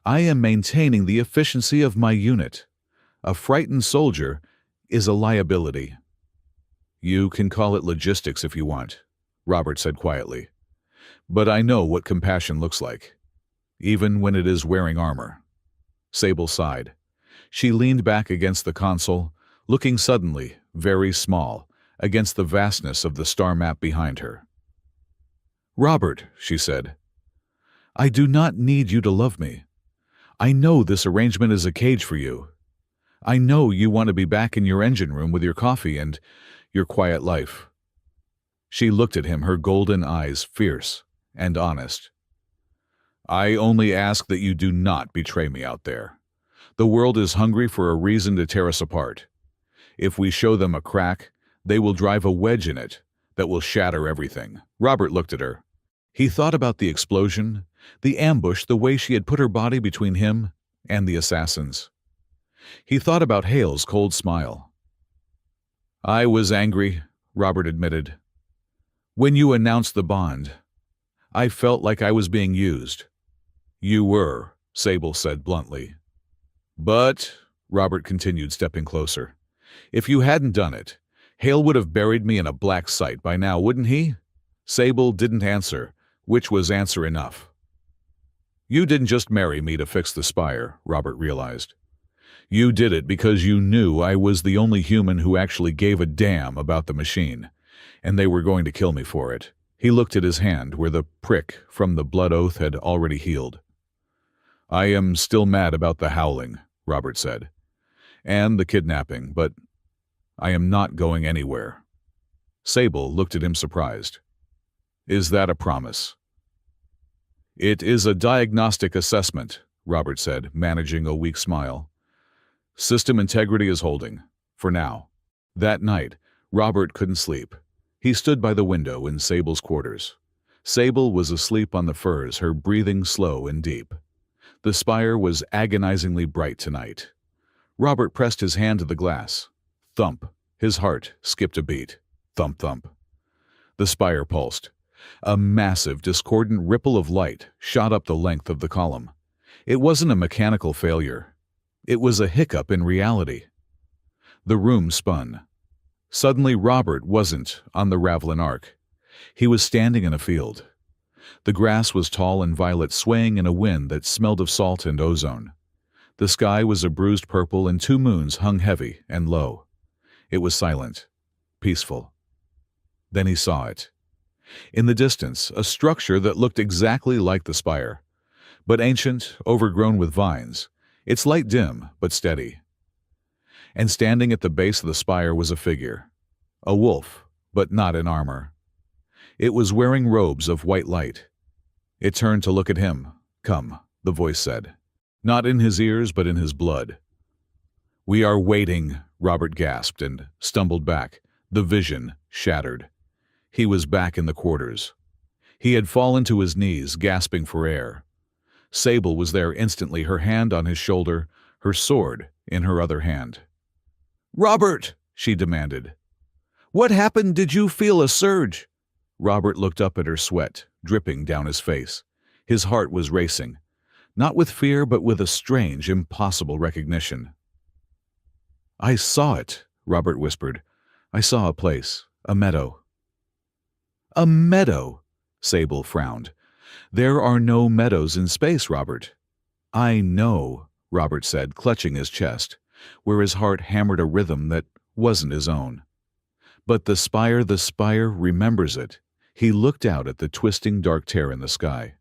"I am maintaining the efficiency of my unit. A frightened soldier is a liability." "You can call it logistics if you want," Robert said quietly. "But I know what compassion looks like, even when it is wearing armor." Sable sighed. She leaned back against the console, looking suddenly very small against the vastness of the star map behind her. "Robert," she said, "I do not need you to love me. I know this arrangement is a cage for you. I know you want to be back in your engine room with your coffee and your quiet life." She looked at him, her golden eyes fierce and honest. "I only ask that you do not betray me out there. The world is hungry for a reason to tear us apart. If we show them a crack, they will drive a wedge in it that will shatter everything." Robert looked at her. He thought about the explosion, the ambush, the way she had put her body between him and the assassins. He thought about Hale's cold smile. "I was angry," Robert admitted. "When you announced the bond, I felt like I was being used." "You were," Sable said bluntly. "But," Robert continued, stepping closer, "if you hadn't done it, Hale would have buried me in a black site by now, wouldn't he?" Sable didn't answer, which was answer enough. "You didn't just marry me to fix the spire," Robert realized. "You did it because you knew I was the only human who actually gave a damn about the machine, and they were going to kill me for it." He looked at his hand where the prick from the blood oath had already healed. "I am still mad about the howling," Robert said, "and the kidnapping, but I am not going anywhere." Sable looked at him surprised. "Is that a promise?" "It is a diagnostic assessment," Robert said, managing a weak smile. "System integrity is holding, for now." That night, Robert couldn't sleep. He stood by the window in Sable's quarters. Sable was asleep on the furs, her breathing slow and deep. The spire was agonizingly bright tonight. Robert pressed his hand to the glass. Thump. His heart skipped a beat. Thump, thump. The spire pulsed. A massive, discordant ripple of light shot up the length of the column. It wasn't a mechanical failure. It was a hiccup in reality. The room spun. Suddenly, Robert wasn't on the Ravelin Ark. He was standing in a field. The grass was tall and violet, swaying in a wind that smelled of salt and ozone. The sky was a bruised purple, and two moons hung heavy and low. It was silent, peaceful. Then he saw it. In the distance, a structure that looked exactly like the spire, but ancient, overgrown with vines, its light dim but steady. And standing at the base of the spire was a figure, a wolf, but not in armor. It was wearing robes of white light. It turned to look at him. "Come," the voice said, not in his ears but in his blood. "We are waiting," Robert gasped and stumbled back, the vision shattered. He was back in the quarters. He had fallen to his knees, gasping for air. Sable was there instantly, her hand on his shoulder, her sword in her other hand. "Robert!" she demanded. "What happened? Did you feel a surge?" Robert looked up at her, sweat dripping down his face. His heart was racing, not with fear but with a strange, impossible recognition. "I saw it," Robert whispered. "I saw a place, a meadow." "A meadow," Sable frowned. There are no meadows in space, Robert. I know, Robert said, clutching his chest, where his heart hammered a rhythm that wasn't his own. But the spire remembers it. He looked out at the twisting dark tear in the sky.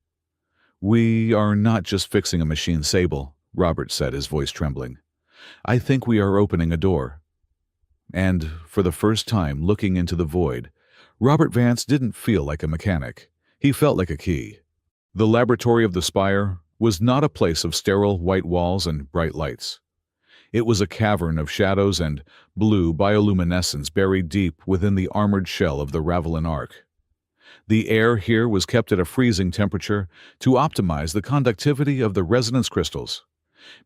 We are not just fixing a machine, Sable, Robert said, his voice trembling. I think we are opening a door. And, for the first time looking into the void, Robert Vance didn't feel like a mechanic. He felt like a key. The laboratory of the spire was not a place of sterile white walls and bright lights. It was a cavern of shadows and blue bioluminescence buried deep within the armored shell of the Ravelin Ark. The air here was kept at a freezing temperature to optimize the conductivity of the resonance crystals,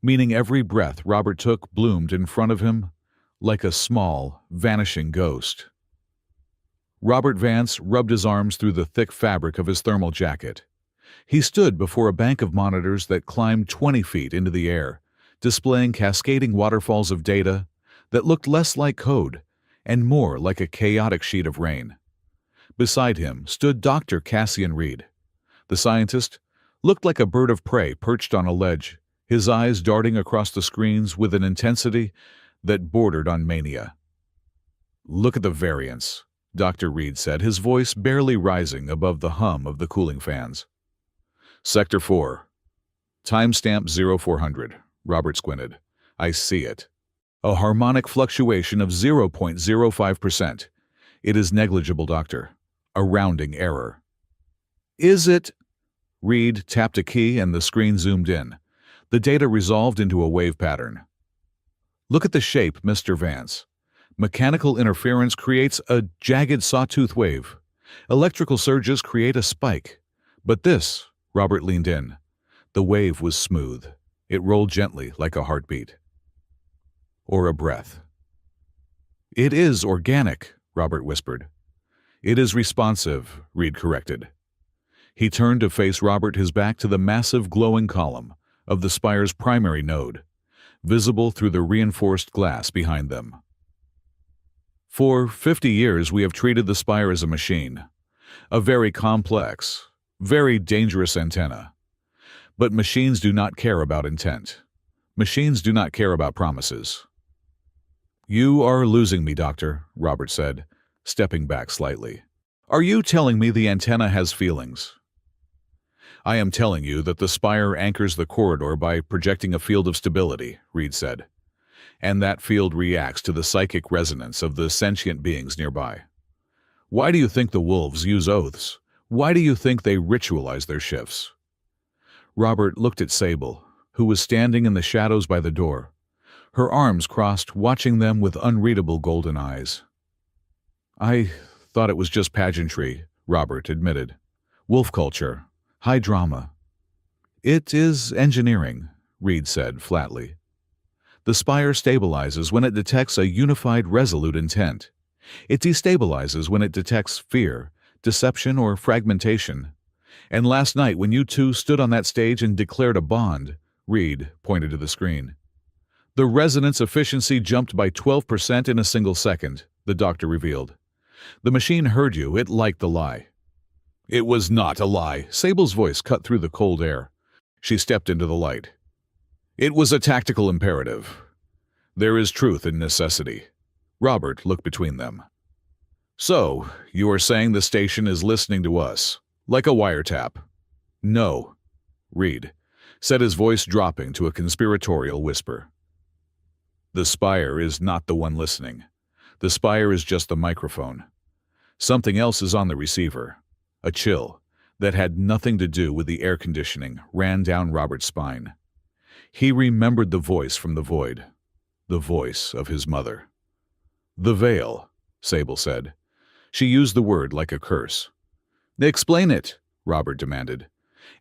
meaning every breath Robert took bloomed in front of him like a small, vanishing ghost. Robert Vance rubbed his arms through the thick fabric of his thermal jacket. He stood before a bank of monitors that climbed 20 feet into the air, displaying cascading waterfalls of data that looked less like code and more like a chaotic sheet of rain. Beside him stood Dr. Cassian Reed. The scientist looked like a bird of prey perched on a ledge, his eyes darting across the screens with an intensity that bordered on mania. Look at the variance, Dr. Reed said, his voice barely rising above the hum of the cooling fans. Sector 4. Timestamp 0400. Robert squinted. I see it. A harmonic fluctuation of 0.05%. It is negligible, Doctor. A rounding error. Is it? Reed tapped a key and the screen zoomed in. The data resolved into a wave pattern. Look at the shape, Mr. Vance. Mechanical interference creates a jagged sawtooth wave. Electrical surges create a spike. But this, Robert leaned in. The wave was smooth. It rolled gently like a heartbeat. Or a breath. It is organic, Robert whispered. It is responsive, Reed corrected. He turned to face Robert, his back to the massive glowing column of the spire's primary node, visible through the reinforced glass behind them. For 50 years we have treated the spire as a machine, a very complex, very dangerous antenna. But machines do not care about intent. Machines do not care about promises. You are losing me, Doctor, Robert said, stepping back slightly. Are you telling me the antenna has feelings? I am telling you that the spire anchors the corridor by projecting a field of stability, Reed said, and that field reacts to the psychic resonance of the sentient beings nearby. Why do you think the wolves use oaths? Why do you think they ritualize their shifts? Robert looked at Sable, who was standing in the shadows by the door, her arms crossed, watching them with unreadable golden eyes. I thought it was just pageantry, Robert admitted. Wolf culture. High drama. It is engineering, Reed said flatly. The spire stabilizes when it detects a unified, resolute intent. It destabilizes when it detects fear, deception, or fragmentation. And last night, when you two stood on that stage and declared a bond, Reed pointed to the screen. The resonance efficiency jumped by 12% in a single second, the doctor revealed. The machine heard you. It liked the lie. It was not a lie. Sable's voice cut through the cold air. She stepped into the light. It was a tactical imperative. There is truth in necessity. Robert looked between them. So, you are saying the station is listening to us, like a wiretap? No, Reed said, his voice dropping to a conspiratorial whisper. The spire is not the one listening. The spire is just the microphone. Something else is on the receiver. A chill that had nothing to do with the air conditioning ran down Robert's spine. He remembered the voice from the void, the voice of his mother. The veil, Sable said. She used the word like a curse. Explain it, Robert demanded.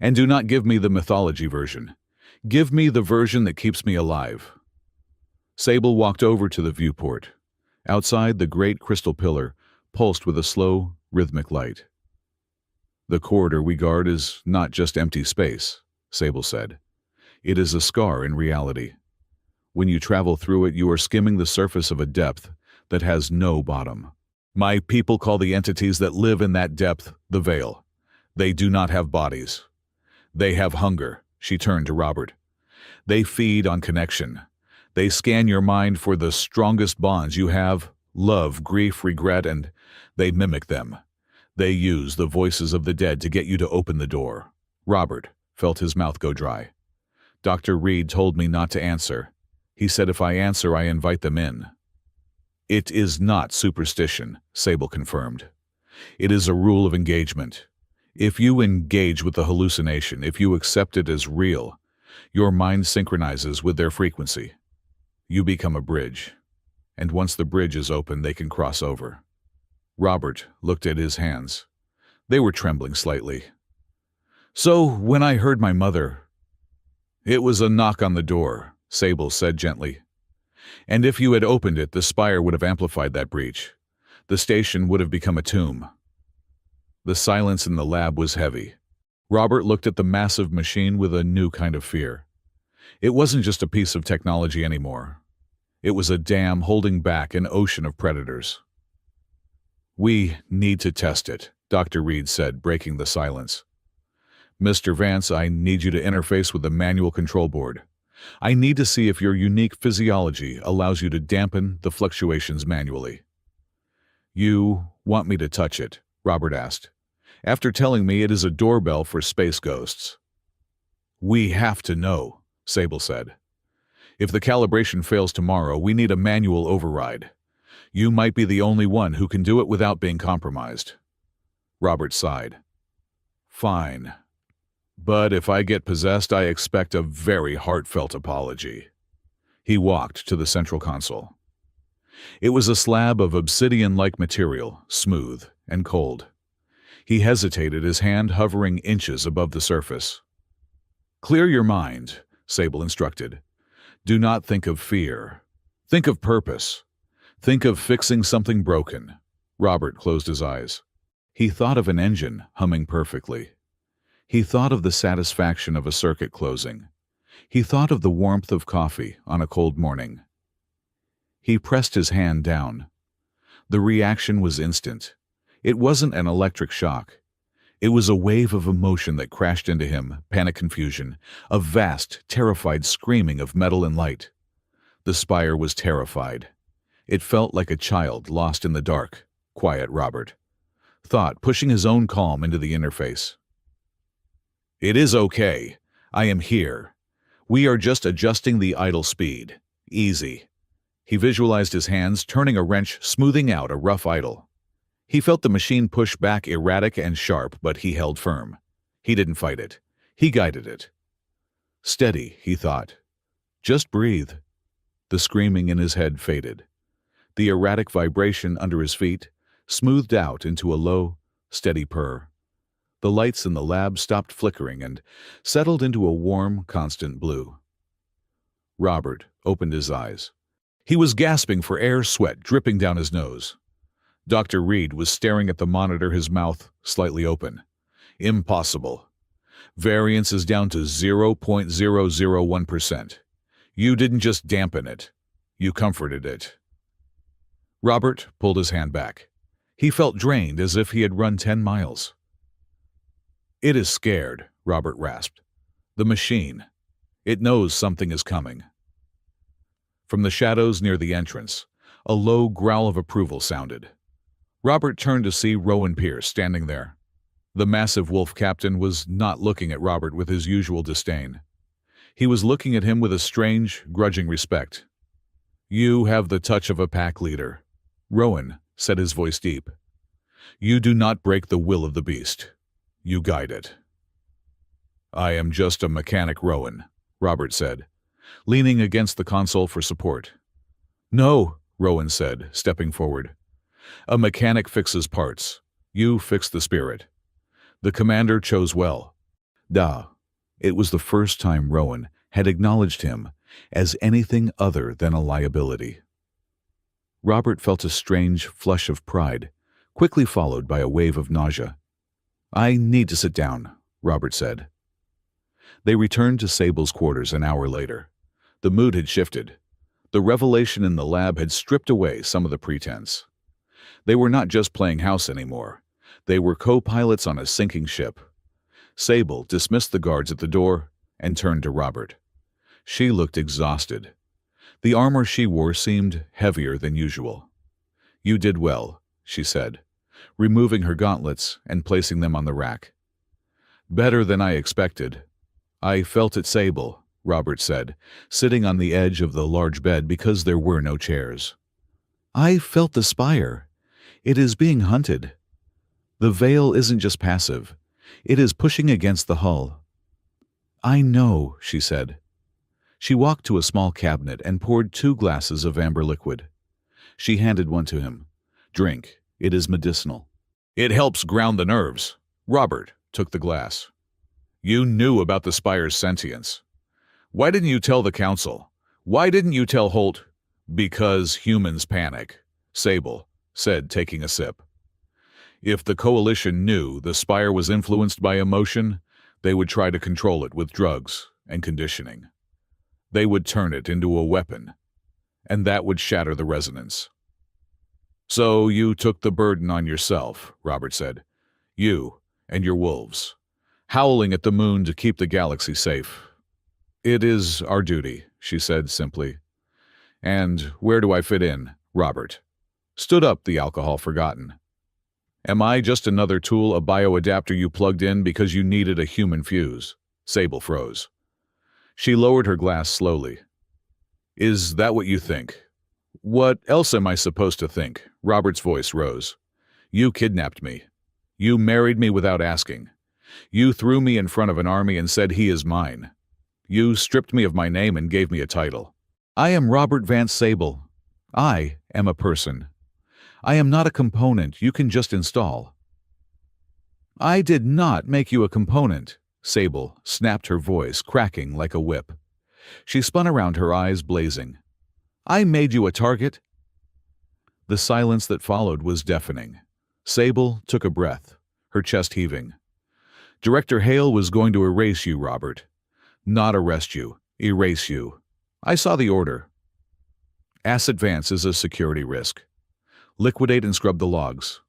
And do not give me the mythology version. Give me the version that keeps me alive. Sable walked over to the viewport. Outside, the great crystal pillar pulsed with a slow, rhythmic light. The corridor we guard is not just empty space, Sable said. It is a scar in reality. When you travel through it, you are skimming the surface of a depth that has no bottom. My people call the entities that live in that depth the veil. They do not have bodies. They have hunger. She turned to Robert. They feed on connection. They scan your mind for the strongest bonds you have, love, grief, regret, and they mimic them. They use the voices of the dead to get you to open the door. Robert felt his mouth go dry. Dr. Reed told me not to answer. He said if I answer, I invite them in. It is not superstition, Sable confirmed. It is a rule of engagement. If you engage with the hallucination, if you accept it as real, your mind synchronizes with their frequency. You become a bridge. And once the bridge is open, they can cross over. Robert looked at his hands. They were trembling slightly. So, when I heard my mother... It was a knock on the door, Sable said gently. And if you had opened it, the spire would have amplified that breach. The station would have become a tomb. The silence in the lab was heavy. Robert looked at the massive machine with a new kind of fear. It wasn't just a piece of technology anymore. It was a dam holding back an ocean of predators. We need to test it, Dr. Reed said, breaking the silence. Mr. Vance, I need you to interface with the manual control board. I need to see if your unique physiology allows you to dampen the fluctuations manually. You want me to touch it? Robert asked. After telling me it is a doorbell for space ghosts. We have to know, Sable said. If the calibration fails tomorrow, we need a manual override. You might be the only one who can do it without being compromised. Robert sighed. Fine. But if I get possessed, I expect a very heartfelt apology. He walked to the central console. It was a slab of obsidian-like material, smooth and cold. He hesitated, his hand hovering inches above the surface. Clear your mind, Sable instructed. Do not think of fear. Think of purpose. Think of fixing something broken. Robert closed his eyes. He thought of an engine humming perfectly. He thought of the satisfaction of a circuit closing. He thought of the warmth of coffee on a cold morning. He pressed his hand down. The reaction was instant. It wasn't an electric shock. It was a wave of emotion that crashed into him, panic confusion, a vast, terrified screaming of metal and light. The spire was terrified. It felt like a child lost in the dark. Quiet Robert thought, pushing his own calm into the interface. It is okay. I am here. We are just adjusting the idle speed. Easy. He visualized his hands turning a wrench, smoothing out a rough idle. He felt the machine push back, erratic and sharp, but he held firm. He didn't fight it. He guided it. Steady, he thought. Just breathe. The screaming in his head faded. The erratic vibration under his feet smoothed out into a low, steady purr. The lights in the lab stopped flickering and settled into a warm, constant blue. Robert opened his eyes. He was gasping for air, sweat dripping down his nose. Dr. Reed was staring at the monitor, his mouth slightly open. Impossible. Variance is down to 0.001%. You didn't just dampen it. You comforted it. Robert pulled his hand back. He felt drained, as if he had run 10 miles. It is scared, Robert rasped. The machine. It knows something is coming. From the shadows near the entrance, a low growl of approval sounded. Robert turned to see Rowan Pierce standing there. The massive wolf captain was not looking at Robert with his usual disdain. He was looking at him with a strange, grudging respect. You have the touch of a pack leader. Rowan said, his voice deep. You do not break the will of the beast. You guide it. I am just a mechanic, Rowan, Robert said, leaning against the console for support. No, Rowan said, stepping forward. A mechanic fixes parts. You fix the spirit. The commander chose well. It was the first time Rowan had acknowledged him as anything other than a liability. Robert felt a strange flush of pride, quickly followed by a wave of nausea. I need to sit down, Robert said. They returned to Sable's quarters an hour later. The mood had shifted. The revelation in the lab had stripped away some of the pretense. They were not just playing house anymore. They were co-pilots on a sinking ship, Sable dismissed the guards at the door and turned to Robert. She looked exhausted. The armor she wore seemed heavier than usual. "You did well," she said, removing her gauntlets and placing them on the rack. "Better than I expected." "I felt it, Sable," Robert said, sitting on the edge of the large bed because there were no chairs. "I felt the spire. It is being hunted. The veil isn't just passive. It is pushing against the hull." "I know," she said. She walked to a small cabinet and poured 2 glasses of amber liquid. She handed one to him. "Drink. It is medicinal." "It helps ground the nerves." Robert took the glass. "You knew about the spire's sentience. Why didn't you tell the council? Why didn't you tell Holt?" "Because humans panic," Sable said, taking a sip. "If the coalition knew the spire was influenced by emotion, they would try to control it with drugs and conditioning. They would turn it into a weapon, and that would shatter the resonance." "So you took the burden on yourself," Robert said. "You and your wolves, howling at the moon to keep the galaxy safe." "It is our duty," she said simply. "And where do I fit in?" Robert stood up, the alcohol forgotten. "Am I just another tool, a bioadapter you plugged in because you needed a human fuse?" Sable froze. She lowered her glass slowly. "Is that what you think?" "What else am I supposed to think?" Robert's voice rose. "You kidnapped me. You married me without asking. You threw me in front of an army and said he is mine. You stripped me of my name and gave me a title. I am Robert Vance Sable. I am a person. I am not a component you can just install." "I did not make you a component," Sable snapped, her voice cracking like a whip. She spun around, her eyes blazing. "I made you a target." The silence that followed was deafening. Sable took a breath, her chest heaving. "Director Hale was going to erase you, Robert. Not arrest you, erase you. I saw the order. Asset Vance is a security risk. Liquidate and scrub the logs."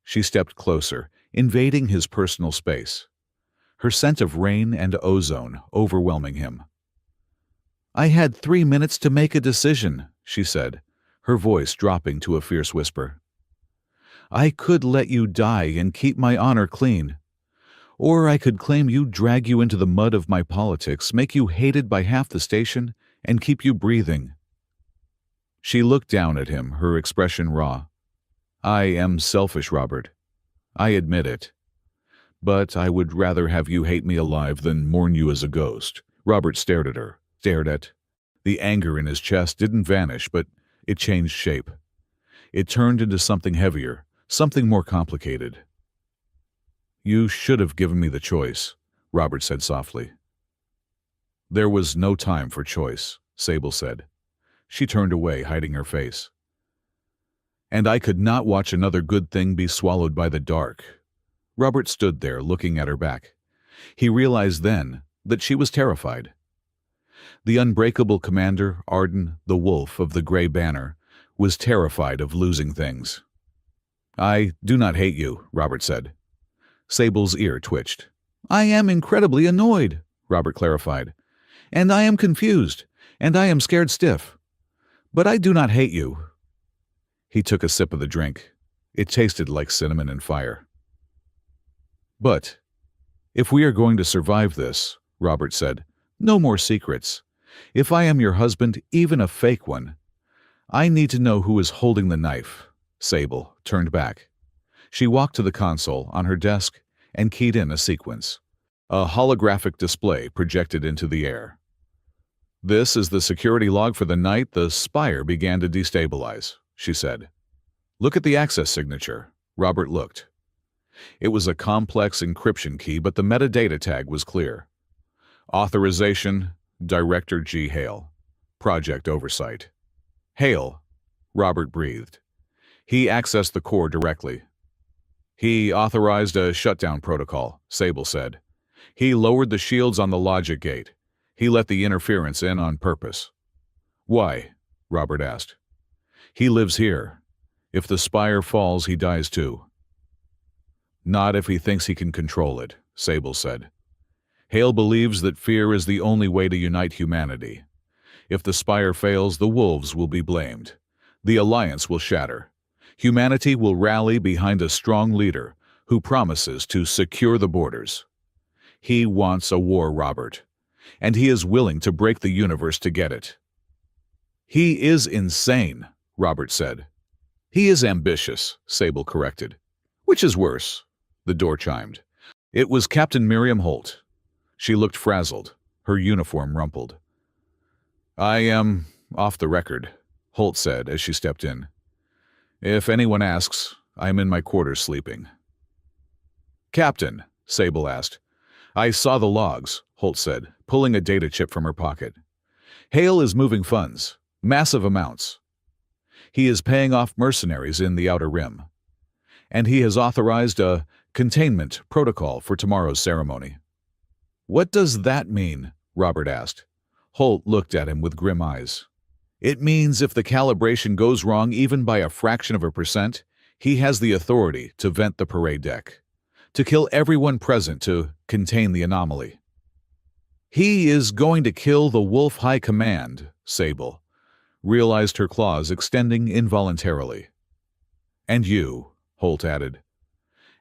She stepped closer, invading his personal space, her scent of rain and ozone overwhelming him. "I had 3 minutes to make a decision," she said, her voice dropping to a fierce whisper. "I could let you die and keep my honor clean. Or I could claim you, drag you into the mud of my politics, make you hated by half the station, and keep you breathing." She looked down at him, her expression raw. "I am selfish, Robert. I admit it. But I would rather have you hate me alive than mourn you as a ghost." Robert stared at her, stared at. The anger in his chest didn't vanish, but it changed shape. It turned into something heavier, something more complicated. "You should have given me the choice," Robert said softly. "There was no time for choice," Sable said. She turned away, hiding her face. "And I could not watch another good thing be swallowed by the dark." Robert stood there, looking at her back. He realized then that she was terrified. The unbreakable commander, Arden, the wolf of the Gray Banner, was terrified of losing things. "I do not hate you," Robert said. Sable's ear twitched. "I am incredibly annoyed," Robert clarified. "And I am confused, and I am scared stiff. But I do not hate you." He took a sip of the drink. It tasted like cinnamon and fire. "But if we are going to survive this," Robert said, "no more secrets. If I am your husband, even a fake one, I need to know who is holding the knife." Sable turned back. She walked to the console on her desk and keyed in a sequence. A holographic display projected into the air. "This is the security log for the night the spire began to destabilize," she said. "Look at the access signature." Robert looked. It was a complex encryption key, but the metadata tag was clear. Authorization, Director G. Hale. Project Oversight. "Hale," Robert breathed. "He accessed the core directly." "He authorized a shutdown protocol," Sable said. "He lowered the shields on the logic gate. He let the interference in on purpose." "Why?" Robert asked. "He lives here. If the spire falls, he dies too." "Not if he thinks he can control it," Sable said. Hale believes that fear is the only way to unite humanity. If the spire fails, the wolves will be blamed. The alliance will shatter. Humanity will rally behind a strong leader who promises to secure the borders. He wants a war, Robert, and he is willing to break the universe to get it. He is insane, Robert said. He is ambitious, Sable corrected. Which is worse? The door chimed. It was Captain Miriam Holt. She looked frazzled, her uniform rumpled. I am off the record, Holt said as she stepped in. If anyone asks, I am in my quarters sleeping. Captain, Sable asked. I saw the logs, Holt said, pulling a data chip from her pocket. Hale is moving funds, massive amounts. He is paying off mercenaries in the Outer Rim. And he has authorized a containment protocol for tomorrow's ceremony. What does that mean? Robert asked. Holt looked at him with grim eyes. It means if the calibration goes wrong even by a fraction of a percent, he has the authority to vent the parade deck, to kill everyone present to contain the anomaly. He is going to kill the Wolf High Command, Sable realized, her claws extending involuntarily. And you, Holt added.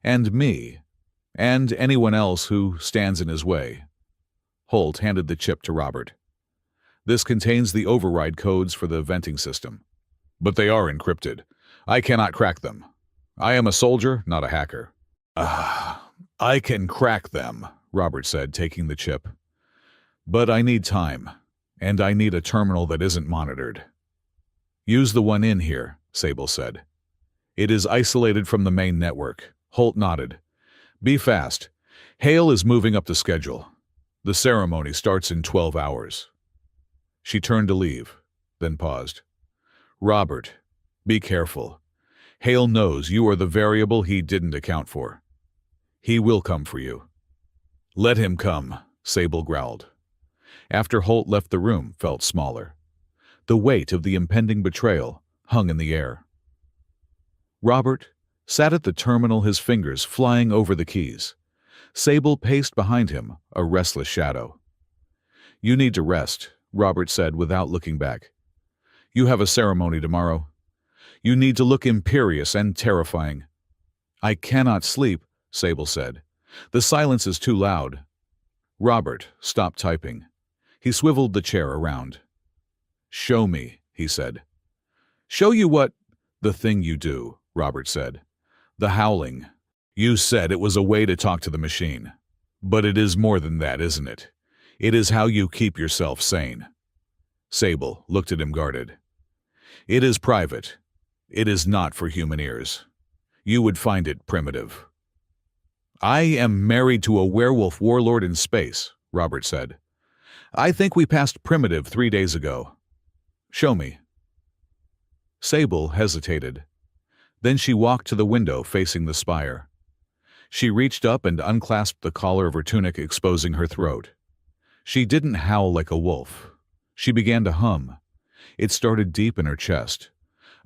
And me. And anyone else who stands in his way. Holt handed the chip to Robert. This contains the override codes for the venting system. But they are encrypted. I cannot crack them. I am a soldier, not a hacker. I can crack them, Robert said, taking the chip. But I need time, and I need a terminal that isn't monitored. Use the one in here, Sable said. It is isolated from the main network. Holt nodded. Be fast. Hale is moving up the schedule. The ceremony starts in 12 hours. She turned to leave, then paused. Robert, be careful. Hale knows you are the variable he didn't account for. He will come for you. Let him come, Sable growled. After Holt left, the room felt smaller. The weight of the impending betrayal hung in the air. Robert sat at the terminal, his fingers flying over the keys. Sable paced behind him, a restless shadow. You need to rest, Robert said without looking back. You have a ceremony tomorrow. You need to look imperious and terrifying. I cannot sleep, Sable said. The silence is too loud. Robert stopped typing. He swiveled the chair around. Show me, he said. Show you what? The thing you do, Robert said. The howling. You said it was a way to talk to the machine. But it is more than that, isn't it? It is how you keep yourself sane. Sable looked at him guarded. It is private. It is not for human ears. You would find it primitive. I am married to a werewolf warlord in space, Robert said. I think we passed primitive 3 days ago. Show me. Sable hesitated. Then she walked to the window facing the spire. She reached up and unclasped the collar of her tunic, exposing her throat. She didn't howl like a wolf. She began to hum. It started deep in her chest,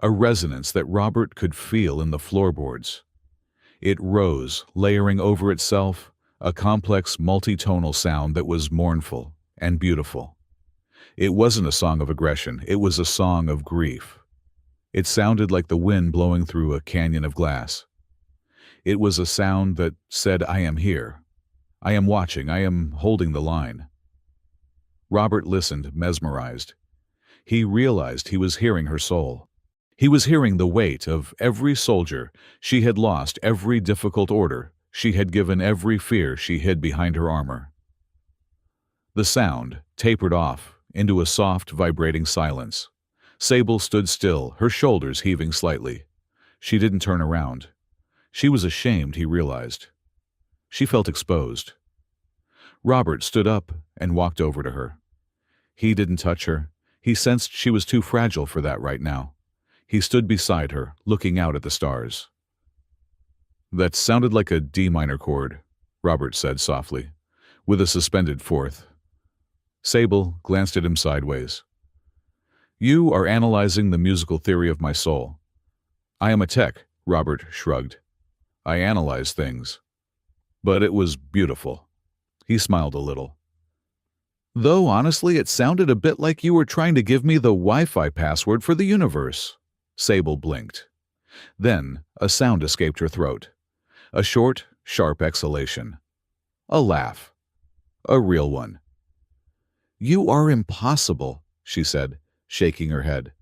a resonance that Robert could feel in the floorboards. It rose, layering over itself, a complex multitonal sound that was mournful and beautiful. It wasn't a song of aggression, it was a song of grief. It sounded like the wind blowing through a canyon of glass. It was a sound that said, I am here. I am watching, I am holding the line. Robert listened, mesmerized. He realized he was hearing her soul. He was hearing the weight of every soldier she had lost, every difficult order she had given, every fear she hid behind her armor. The sound tapered off into a soft, vibrating silence. Sable stood still, her shoulders heaving slightly. She didn't turn around. She was ashamed, he realized. She felt exposed. Robert stood up and walked over to her. He didn't touch her. He sensed she was too fragile for that right now. He stood beside her, looking out at the stars. That sounded like a D minor chord, Robert said softly, with a suspended fourth. Sable glanced at him sideways. You are analyzing the musical theory of my soul. I am a tech, Robert shrugged. I analyze things. but it was beautiful. He smiled a little. Though honestly, it sounded a bit like you were trying to give me the Wi-Fi password for the universe. Sable blinked. Then a sound escaped her throat. A short, sharp exhalation. A laugh. A real one. You are impossible, she said, shaking her head.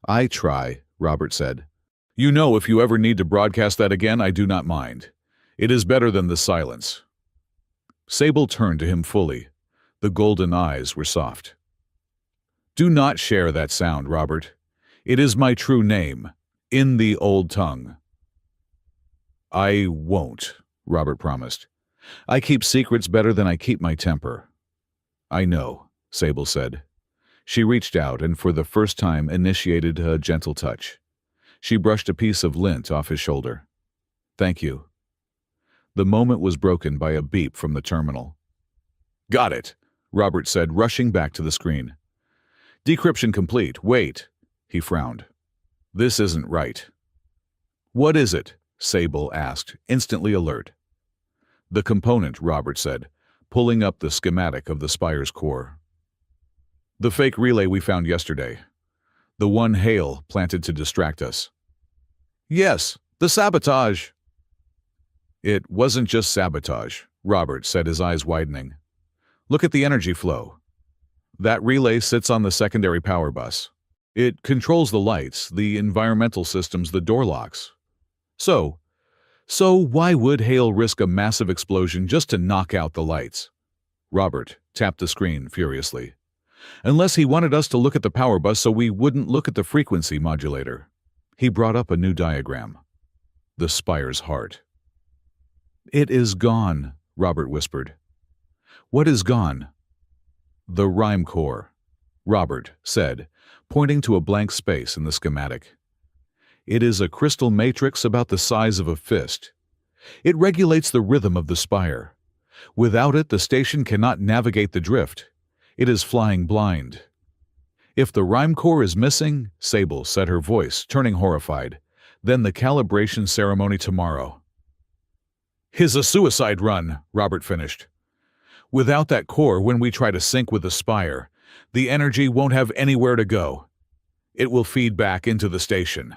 I try, Robert said. You know, if you ever need to broadcast that again, I do not mind. It is better than the silence. Sable turned to him fully. The golden eyes were soft. Do not share that sound, Robert. It is my true name, in the old tongue. I won't, Robert promised. I keep secrets better than I keep my temper. I know, Sable said. She reached out and for the first time initiated a gentle touch. She brushed a piece of lint off his shoulder. Thank you. The moment was broken by a beep from the terminal. Got it, Robert said, rushing back to the screen. Decryption complete. Wait, he frowned. This isn't right. What is it? Sable asked, instantly alert. The component, Robert said, pulling up the schematic of the spire's core. The fake relay we found yesterday. The one Hale planted to distract us. Yes, the sabotage. It wasn't just sabotage, Robert said, his eyes widening. Look at the energy flow. That relay sits on the secondary power bus. It controls the lights, the environmental systems, the door locks. So why would Hale risk a massive explosion just to knock out the lights? Robert tapped the screen furiously. Unless he wanted us to look at the power bus so we wouldn't look at the frequency modulator. He brought up a new diagram. The spire's heart. It is gone, Robert whispered. What is gone? The rhyme core, Robert said, pointing to a blank space in the schematic. It is a crystal matrix about the size of a fist. It regulates the rhythm of the spire. Without it, the station cannot navigate the drift. It is flying blind. If the rhyme core is missing, Sable said, her voice turning horrified, then the calibration ceremony tomorrow. Is a suicide run, Robert finished. Without that core, when we try to sync with the spire, the energy won't have anywhere to go. It will feed back into the station.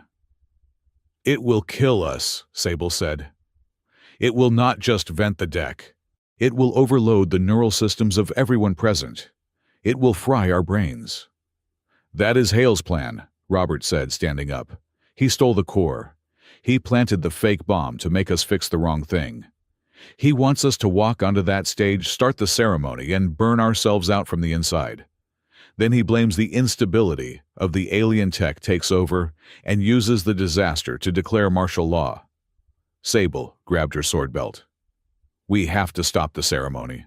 It will kill us, Sable said. It will not just vent the deck. It will overload the neural systems of everyone present. It will fry our brains. That is Hale's plan, Robert said, standing up. He stole the core. He planted the fake bomb to make us fix the wrong thing. He wants us to walk onto that stage, start the ceremony, and burn ourselves out from the inside. Then he blames the instability of the alien tech takes over and uses the disaster to declare martial law. Sable grabbed her sword belt. We have to stop the ceremony.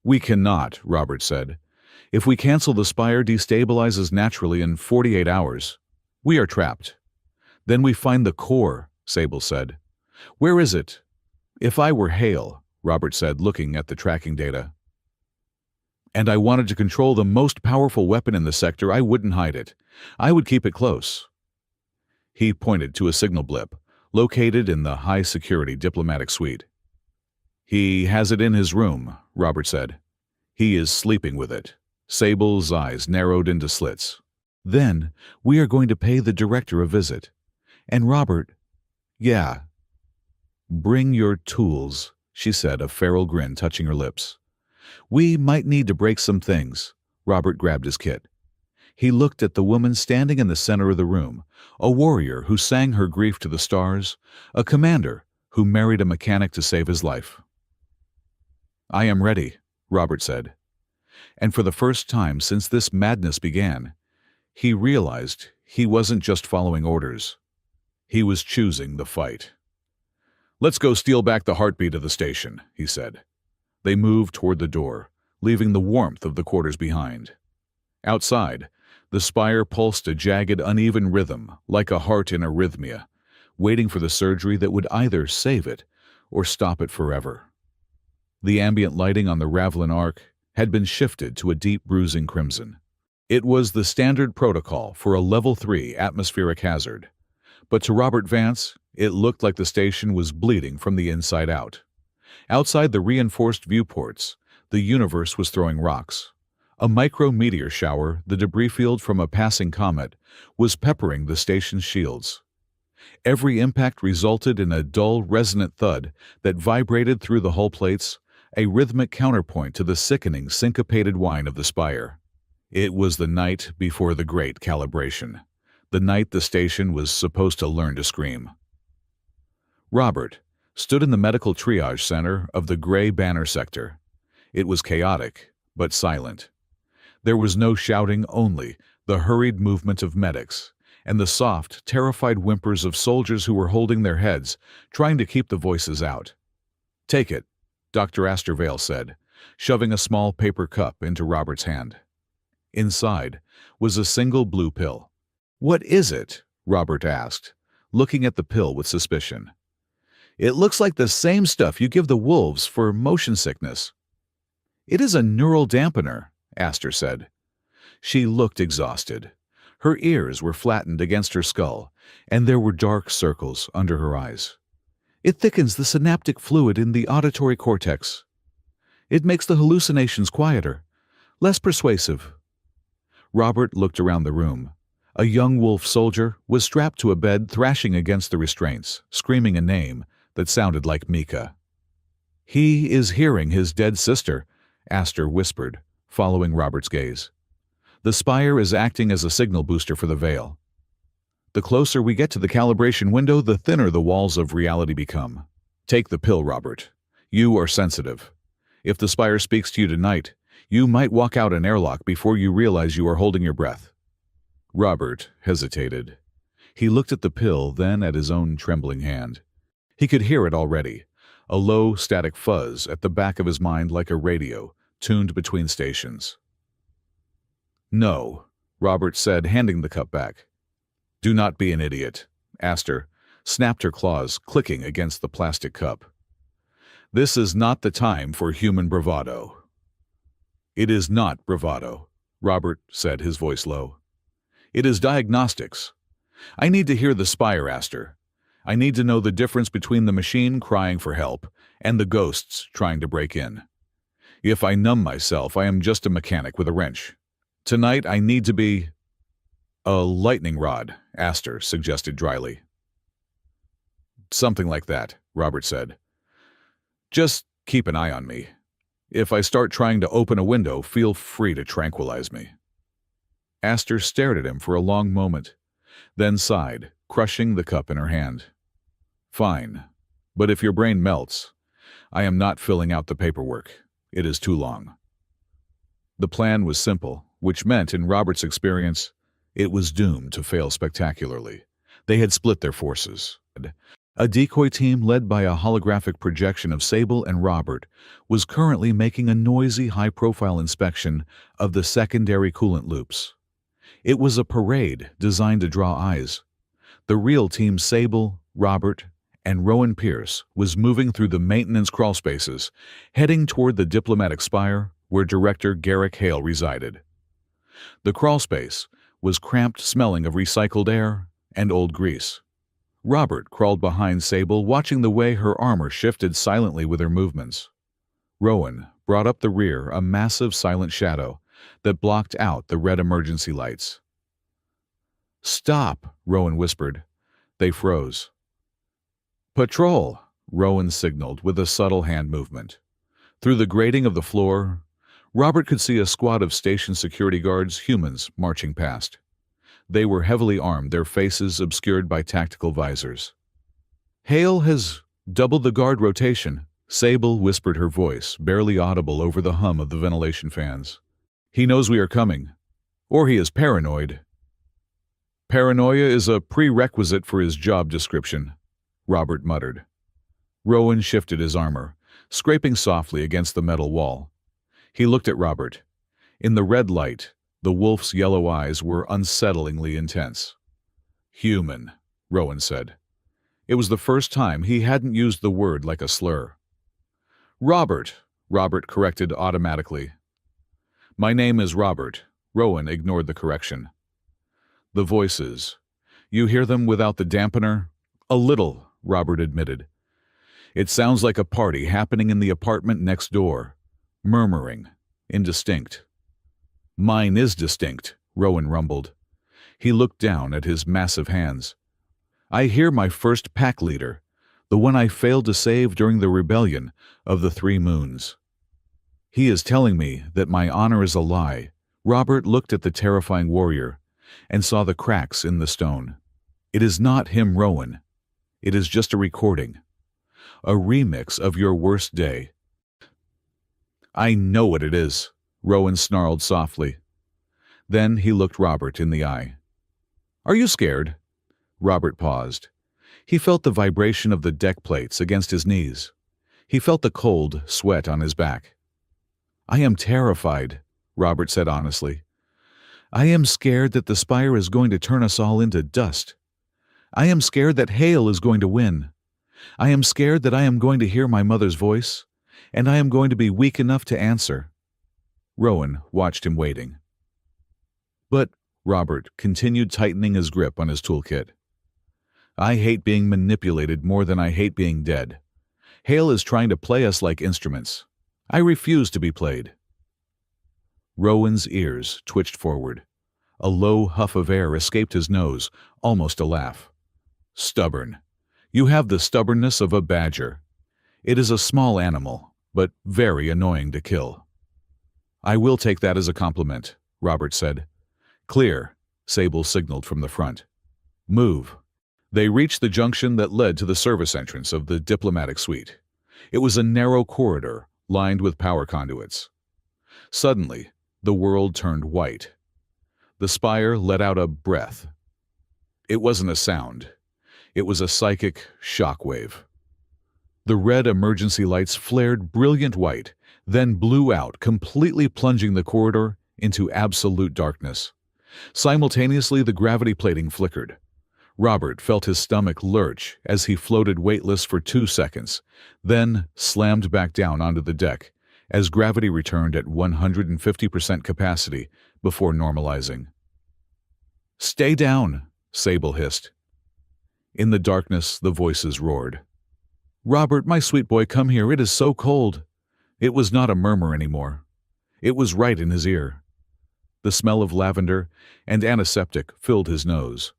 We cannot, Robert said. If we cancel, the spire destabilizes naturally in 48 hours. We are trapped. Then we find the core, Sable said. Where is it? If I were Hale, Robert said, looking at the tracking data. And I wanted to control the most powerful weapon in the sector, I wouldn't hide it. I would keep it close. He pointed to a signal blip, located in the high-security diplomatic suite. He has it in his room, Robert said. He is sleeping with it. Sable's eyes narrowed into slits. Then we are going to pay the director a visit. And Robert, yeah. Bring your tools, she said, a feral grin touching her lips. We might need to break some things. Robert grabbed his kit. He looked at the woman standing in the center of the room, a warrior who sang her grief to the stars, a commander who married a mechanic to save his life. I am ready, Robert said. And for the first time since this madness began, he realized he wasn't just following orders. He was choosing the fight. Let's go steal back the heartbeat of the station, he said. They moved toward the door, leaving the warmth of the quarters behind. Outside, the spire pulsed a jagged, uneven rhythm, like a heart in arrhythmia, waiting for the surgery that would either save it or stop it forever. The ambient lighting on the Ravelin Arc had been shifted to a deep bruising crimson. It was the standard protocol for a Level 3 atmospheric hazard, but to Robert Vance, It looked like the station was bleeding from the inside out. Outside the reinforced viewports, the universe was throwing rocks. A micro-meteor shower, the debris field from a passing comet, was peppering the station's shields. Every impact resulted in a dull, resonant thud that vibrated through the hull plates, a rhythmic counterpoint to the sickening, syncopated whine of the spire. It was the night before the great calibration, the night the station was supposed to learn to scream. Robert stood in the medical triage center of the gray banner sector. It was chaotic, but silent. There was no shouting, only the hurried movement of medics and the soft, terrified whimpers of soldiers who were holding their heads, trying to keep the voices out. "Take it," Dr. Astorvale said, shoving a small paper cup into Robert's hand. Inside was a single blue pill. "What is it?" Robert asked, looking at the pill with suspicion. "It looks like the same stuff you give the wolves for motion sickness." "It is a neural dampener," Astor said. She looked exhausted. Her ears were flattened against her skull, and there were dark circles under her eyes. "It thickens the synaptic fluid in the auditory cortex. It makes the hallucinations quieter, less persuasive." Robert looked around the room. A young wolf soldier was strapped to a bed, thrashing against the restraints, screaming a name that sounded like Mika. "He is hearing his dead sister," Astor whispered, following Robert's gaze. "The spire is acting as a signal booster for the veil. The closer we get to the calibration window, the thinner the walls of reality become. Take the pill, Robert. You are sensitive. If the spire speaks to you tonight, you might walk out an airlock before you realize you are holding your breath." Robert hesitated. He looked at the pill, then at his own trembling hand. He could hear it already, a low, static fuzz at the back of his mind like a radio, tuned between stations. "No," Robert said, handing the cup back. "Do not be an idiot." Astor snapped her claws, clicking against the plastic cup. "This is not the time for human bravado." "It is not bravado," Robert said, his voice low. "It is diagnostics. I need to hear the spire, Astor. I need to know the difference between the machine crying for help and the ghosts trying to break in. If I numb myself, I am just a mechanic with a wrench. Tonight I need to be—" "A lightning rod," Astor suggested dryly. "Something like that," Robert said. "Just keep an eye on me. If I start trying to open a window, feel free to tranquilize me." Astor stared at him for a long moment, then sighed, crushing the cup in her hand. "Fine, but if your brain melts, I am not filling out the paperwork. It is too long." The plan was simple, which meant, in Robert's experience, it was doomed to fail spectacularly. They had split their forces. A decoy team led by a holographic projection of Sable and Robert was currently making a noisy, high-profile inspection of the secondary coolant loops. It was a parade designed to draw eyes. The real team, Sable, Robert, and Rowan Pierce, was moving through the maintenance crawlspaces, heading toward the diplomatic spire where Director Garrick Hale resided. The crawlspace was cramped, smelling of recycled air and old grease. Robert crawled behind Sable, watching the way her armor shifted silently with her movements. Rowan brought up the rear, a massive silent shadow that blocked out the red emergency lights. "Stop," Rowan whispered. They froze. "Patrol," Rowan signaled with a subtle hand movement. Through the grating of the floor, Robert could see a squad of station security guards, humans, marching past. They were heavily armed, their faces obscured by tactical visors. "Hale has doubled the guard rotation," Sable whispered, her voice barely audible over the hum of the ventilation fans. "He knows we are coming. Or he is paranoid." "Paranoia is a prerequisite for his job description," Robert muttered. Rowan shifted his armor, scraping softly against the metal wall. He looked at Robert. In the red light, the wolf's yellow eyes were unsettlingly intense. "Human," Rowan said. It was the first time he hadn't used the word like a slur. "Robert," Robert corrected automatically. "My name is Robert." Rowan ignored the correction. "The voices. You hear them without the dampener?" A little, Robert admitted. It sounds like a party happening in the apartment next door. Murmuring. Indistinct. Mine is distinct, Rowan rumbled. He looked down at his massive hands. I hear my first pack leader, the one I failed to save during the rebellion of the 3 moons. He is telling me that my honor is a lie. Robert looked at the terrifying warrior and saw the cracks in the stone. It is not him, Rowan. It is just a recording. A remix of your worst day. I know what it is, Rowan snarled softly. Then he looked Robert in the eye. Are you scared? Robert paused. He felt the vibration of the deck plates against his knees. He felt the cold sweat on his back. I am terrified, Robert said honestly. I am scared that the spire is going to turn us all into dust. I am scared that Hale is going to win. I am scared that I am going to hear my mother's voice, and I am going to be weak enough to answer. Rowan watched him waiting. But Robert continued tightening his grip on his toolkit. I hate being manipulated more than I hate being dead. Hale is trying to play us like instruments. I refuse to be played. Rowan's ears twitched forward. A low huff of air escaped his nose, almost a laugh. Stubborn. You have the stubbornness of a badger. It is a small animal, but very annoying to kill. I will take that as a compliment, Robert said. Clear, Sable signaled from the front. Move. They reached the junction that led to the service entrance of the diplomatic suite. It was a narrow corridor, lined with power conduits. Suddenly, the world turned white. The spire let out a breath. It wasn't a sound. It was a psychic shockwave. The red emergency lights flared brilliant white, then blew out, completely plunging the corridor into absolute darkness. Simultaneously, the gravity plating flickered. Robert felt his stomach lurch as he floated weightless for 2 seconds, then slammed back down onto the deck as gravity returned at 150% capacity before normalizing. Stay down, Sable hissed. In the darkness, the voices roared. Robert, my sweet boy, come here. It is so cold. It was not a murmur anymore. It was right in his ear. The smell of lavender and antiseptic filled his nose.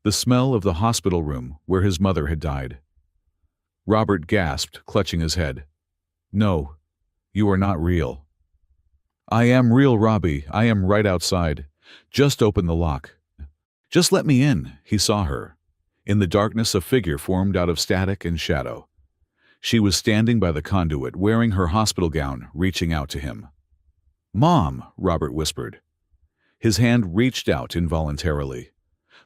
The smell of the hospital room where his mother had died. Robert gasped, clutching his head. No, you are not real. I am real, Robbie. I am right outside. Just open the lock. Just let me in. He saw her. In the darkness, a figure formed out of static and shadow. She was standing by the conduit, wearing her hospital gown, reaching out to him. Mom, Robert whispered. His hand reached out involuntarily.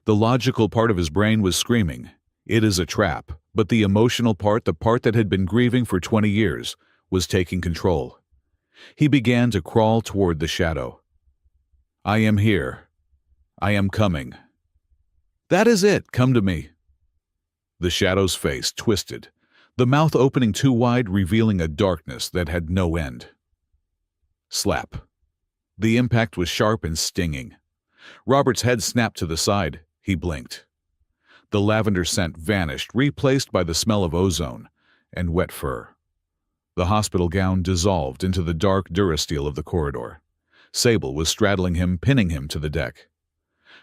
The logical part of his brain was screaming, it is a trap, but the emotional part, the part that had been grieving for 20 years, was taking control. He began to crawl toward the shadow. I am here. I am coming. That is it, come to me. The shadow's face twisted, the mouth opening too wide, revealing a darkness that had no end. Slap. The impact was sharp and stinging. Robert's head snapped to the side. He blinked. The lavender scent vanished, replaced by the smell of ozone and wet fur. The hospital gown dissolved into the dark durasteel of the corridor. Sable was straddling him, pinning him to the deck.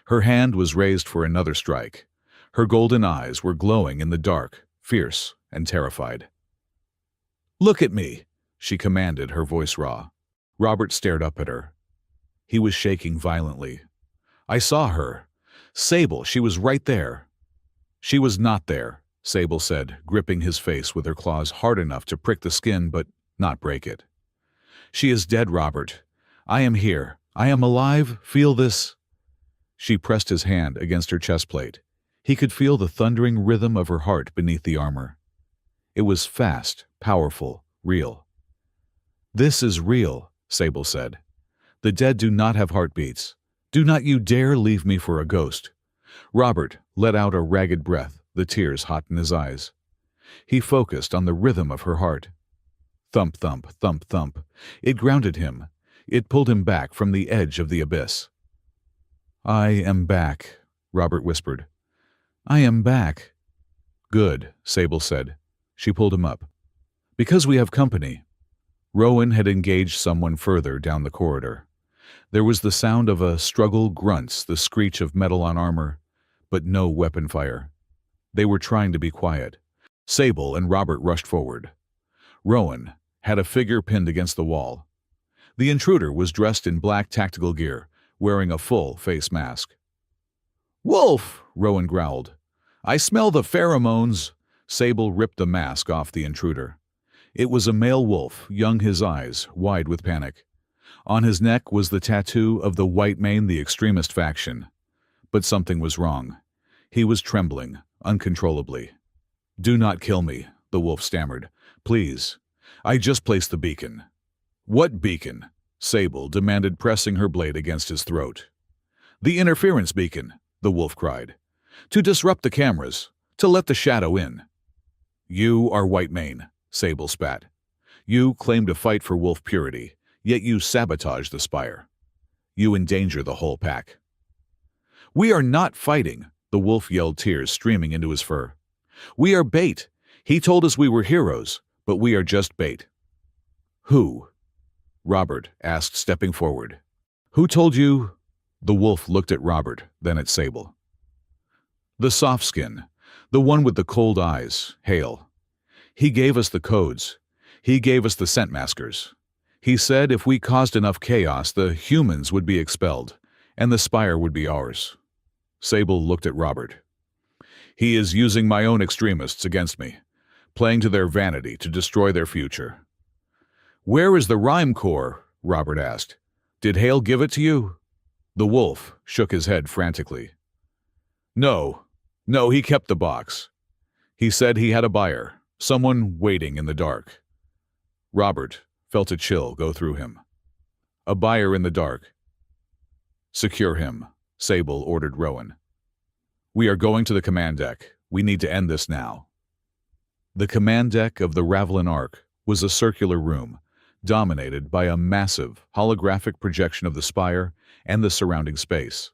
Her hand was raised for another strike. Her golden eyes were glowing in the dark, fierce and terrified. Look at me, she commanded, her voice raw. Robert stared up at her. He was shaking violently. I saw her. Sable, she was right there. She was not there, Sable said, gripping his face with her claws hard enough to prick the skin but not break it. She is dead, Robert. I am here. I am alive. Feel this. She pressed his hand against her chest plate. He could feel the thundering rhythm of her heart beneath the armor. It was fast, powerful, real. This is real, Sable said. The dead do not have heartbeats. Do not you dare leave me for a ghost. Robert let out a ragged breath, the tears hot in his eyes. He focused on the rhythm of her heart. Thump, thump, thump, thump. It grounded him. It pulled him back from the edge of the abyss. I am back, Robert whispered. I am back. Good, Sable said. She pulled him up. Because we have company. Rowan had engaged someone further down the corridor. There was the sound of a struggle, grunts, the screech of metal on armor, but no weapon fire. They were trying to be quiet. Sable and Robert rushed forward. Rowan had a figure pinned against the wall. The intruder was dressed in black tactical gear, wearing a full face mask. "Wolf!" Rowan growled. "I smell the pheromones." Sable ripped the mask off the intruder. It was a male wolf, young, his eyes wide with panic. On his neck was the tattoo of the White Mane, the extremist faction. But something was wrong. He was trembling, uncontrollably. "Do not kill me," the wolf stammered. "Please. I just placed the beacon." "What beacon?" Sable demanded, pressing her blade against his throat. "The interference beacon," the wolf cried. "To disrupt the cameras, to let the shadow in." "You are White Mane," Sable spat. "You claim to fight for wolf purity, yet you sabotage the spire. You endanger the whole pack." "We are not fighting," the wolf yelled, tears streaming into his fur. "We are bait. He told us we were heroes, but we are just bait." "Who?" Robert asked, stepping forward. "Who told you?" The wolf looked at Robert, then at Sable. "The soft skin, the one with the cold eyes, Hale. He gave us the codes. He gave us the scent maskers. He said if we caused enough chaos, the humans would be expelled, and the spire would be ours." Sable looked at Robert. "He is using my own extremists against me, playing to their vanity to destroy their future." "Where is the rhyme core?" Robert asked. "Did Hale give it to you?" The wolf shook his head frantically. No, he kept the box. He said he had a buyer, someone waiting in the dark." Robert felt a chill go through him. "A buyer in the dark." "Secure him," Sable ordered Rowan. "We are going to the command deck. We need to end this now." The command deck of the Ravelin Ark was a circular room, dominated by a massive holographic projection of the spire and the surrounding space.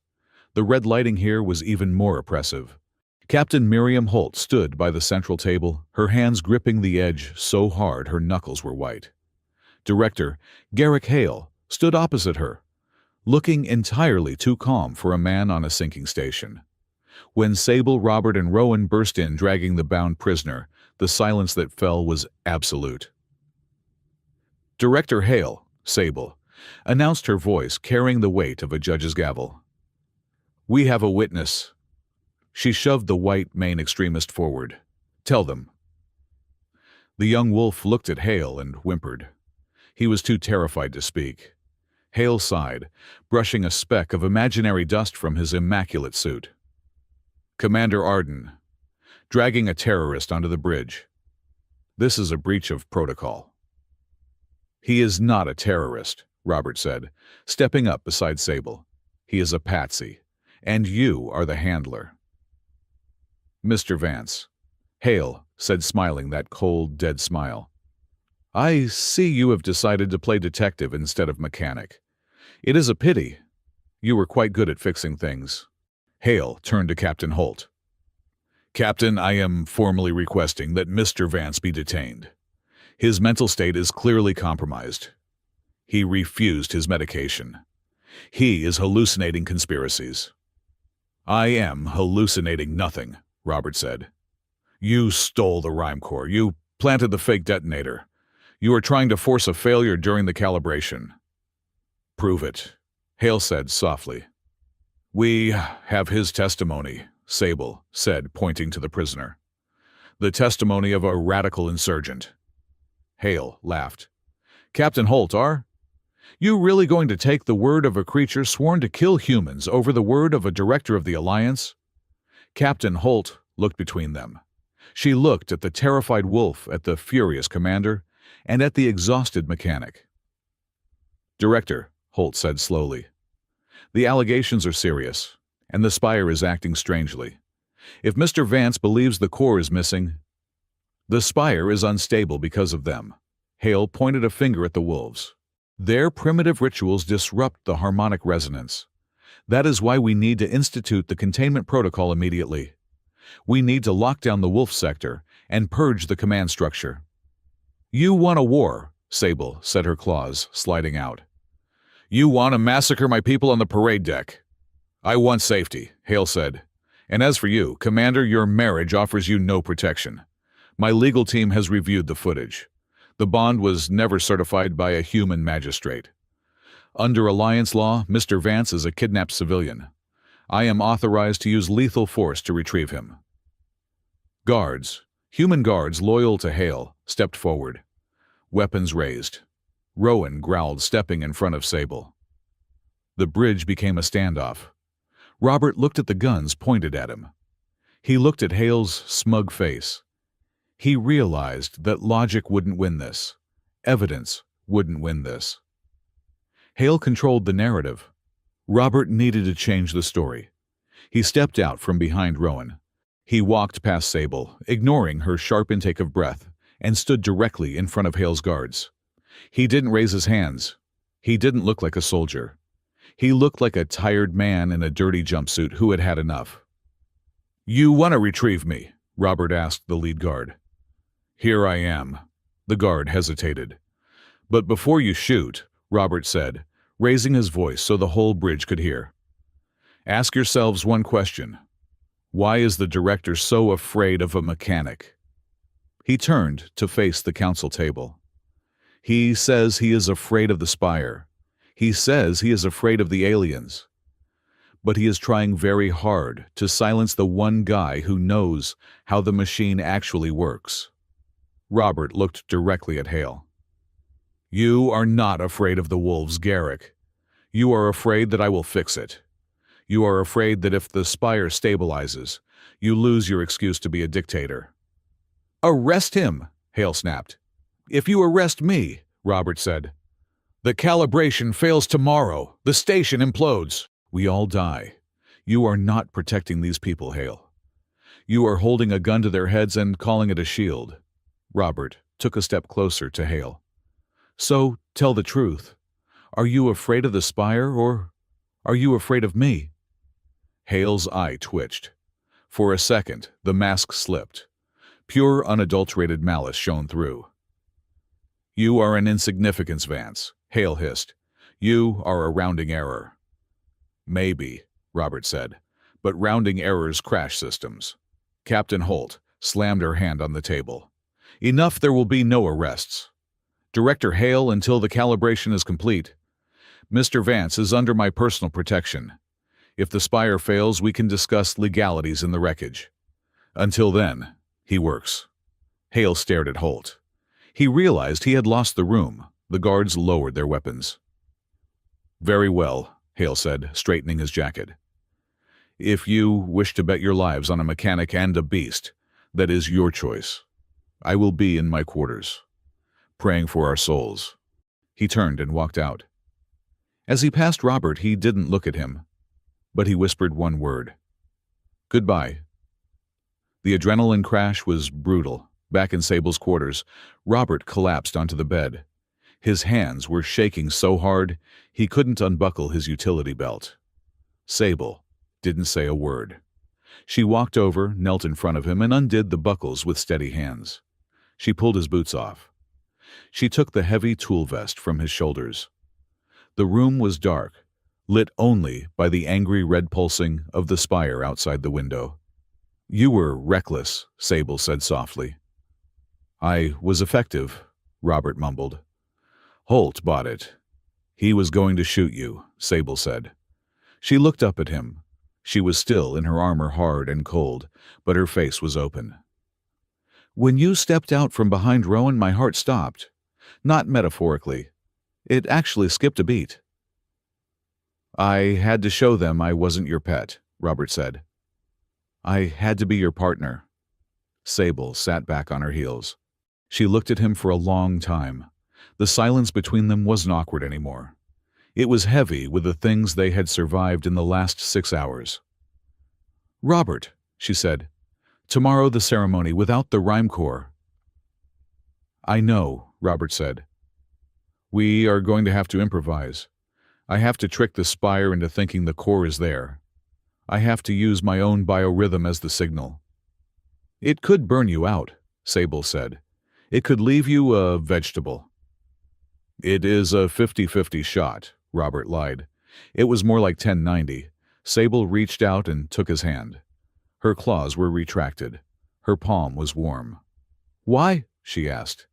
The red lighting here was even more oppressive. Captain Miriam Holt stood by the central table, her hands gripping the edge so hard her knuckles were white. Director Garrick Hale stood opposite her, looking entirely too calm for a man on a sinking station. When Sable, Robert, and Rowan burst in, dragging the bound prisoner, the silence that fell was absolute. "Director Hale," Sable announced, her voice carrying the weight of a judge's gavel. "We have a witness." She shoved the White Mane extremist forward. "Tell them." The young wolf looked at Hale and whimpered. He was too terrified to speak. Hale sighed, brushing a speck of imaginary dust from his immaculate suit. "Commander Arden, dragging a terrorist onto the bridge. This is a breach of protocol." "He is not a terrorist," Robert said, stepping up beside Sable. "He is a patsy, and you are the handler." "Mr. Vance," Hale said, smiling that cold, dead smile. "I see you have decided to play detective instead of mechanic. It is a pity. You were quite good at fixing things." Hale turned to Captain Holt. "Captain, I am formally requesting that Mr. Vance be detained. His mental state is clearly compromised. He refused his medication. He is hallucinating conspiracies." "I am hallucinating nothing," Robert said. "You stole the rhyme core. You planted the fake detonator. You are trying to force a failure during the calibration." "Prove it," Hale said softly. "We have his testimony," Sable said, pointing to the prisoner. "The testimony of a radical insurgent." Hale laughed. "Captain Holt, are you really going to take the word of a creature sworn to kill humans over the word of a director of the Alliance?" Captain Holt looked between them. She looked at the terrified wolf, at the furious commander, and at the exhausted mechanic. "Director," Holt said slowly, "the allegations are serious, and the spire is acting strangely. If Mr. Vance believes the core is missing, the spire is unstable because of them." Hale pointed a finger at the wolves. "Their primitive rituals disrupt the harmonic resonance. That is why we need to institute the containment protocol immediately. We need to lock down the Wolf sector and purge the command structure." "You want a war," Sable said, her claws sliding out. "You want to massacre my people on the parade deck." "I want safety," Hale said. "And as for you, Commander, your marriage offers you no protection. My legal team has reviewed the footage. The bond was never certified by a human magistrate. Under Alliance law, Mr. Vance is a kidnapped civilian. I am authorized to use lethal force to retrieve him." Guards, human guards loyal to Hale, stepped forward. Weapons raised. Rowan growled, stepping in front of Sable. The bridge became a standoff. Robert looked at the guns pointed at him. He looked at Hale's smug face. He realized that logic wouldn't win this. Evidence wouldn't win this. Hale controlled the narrative. Robert needed to change the story. He stepped out from behind Rowan. He walked past Sable, ignoring her sharp intake of breath, and stood directly in front of Hale's guards. He didn't raise his hands. He didn't look like a soldier. He looked like a tired man in a dirty jumpsuit who had had enough. "You want to retrieve me?" Robert asked the lead guard. "Here I am." The guard hesitated. "But before you shoot," Robert said, raising his voice so the whole bridge could hear, "ask yourselves one question. Why is the director so afraid of a mechanic?" He turned to face the council table. "He says he is afraid of the Spire. He says he is afraid of the aliens. But he is trying very hard to silence the one guy who knows how the machine actually works." Robert looked directly at Hale. "You are not afraid of the wolves, Garrick. You are afraid that I will fix it. You are afraid that if the Spire stabilizes, you lose your excuse to be a dictator." "Arrest him," Hale snapped. "If you arrest me," Robert said, "the calibration fails tomorrow. The station implodes. We all die. You are not protecting these people, Hale. You are holding a gun to their heads and calling it a shield." Robert took a step closer to Hale. "So, tell the truth. Are you afraid of the Spire, or are you afraid of me?" Hale's eye twitched. For a second, the mask slipped. Pure, unadulterated malice shone through. "You are an insignificance, Vance," Hale hissed. "You are a rounding error." "Maybe," Robert said, "but rounding errors crash systems." Captain Holt slammed her hand on the table. "Enough, there will be no arrests. Director Hale, until the calibration is complete. Mr. Vance is under my personal protection. If the Spire fails, we can discuss legalities in the wreckage. Until then, he works." Hale stared at Holt. He realized he had lost the room. The guards lowered their weapons. "Very well," Hale said, straightening his jacket. "If you wish to bet your lives on a mechanic and a beast, that is your choice. I will be in my quarters, praying for our souls." He turned and walked out. As he passed Robert, he didn't look at him, but he whispered one word. "Goodbye." The adrenaline crash was brutal. Back in Sable's quarters, Robert collapsed onto the bed. His hands were shaking so hard he couldn't unbuckle his utility belt. Sable didn't say a word. She walked over, knelt in front of him, and undid the buckles with steady hands. She pulled his boots off. She took the heavy tool vest from his shoulders. The room was dark, lit only by the angry red pulsing of the Spire outside the window. "You were reckless," Sable said softly. "I was effective," Robert mumbled. "Holt bought it. He was going to shoot you," Sable said. She looked up at him. She was still in her armor, hard and cold, but her face was open. "When you stepped out from behind Rowan, my heart stopped. Not metaphorically. It actually skipped a beat." "I had to show them I wasn't your pet," Robert said. "I had to be your partner." Sable sat back on her heels. She looked at him for a long time. The silence between them wasn't awkward anymore. It was heavy with the things they had survived in the last 6 hours. "Robert," she said, "tomorrow the ceremony without the rhyme corps." "I know," Robert said. "We are going to have to improvise. I have to trick the Spire into thinking the core is there. I have to use my own biorhythm as the signal. It could burn you out, Sable said. It could leave you a vegetable. It is a 50-50 shot, Robert lied. It was more like 10-90. Sable reached out and took his hand. Her claws were retracted. Her palm was warm. Why? She asked.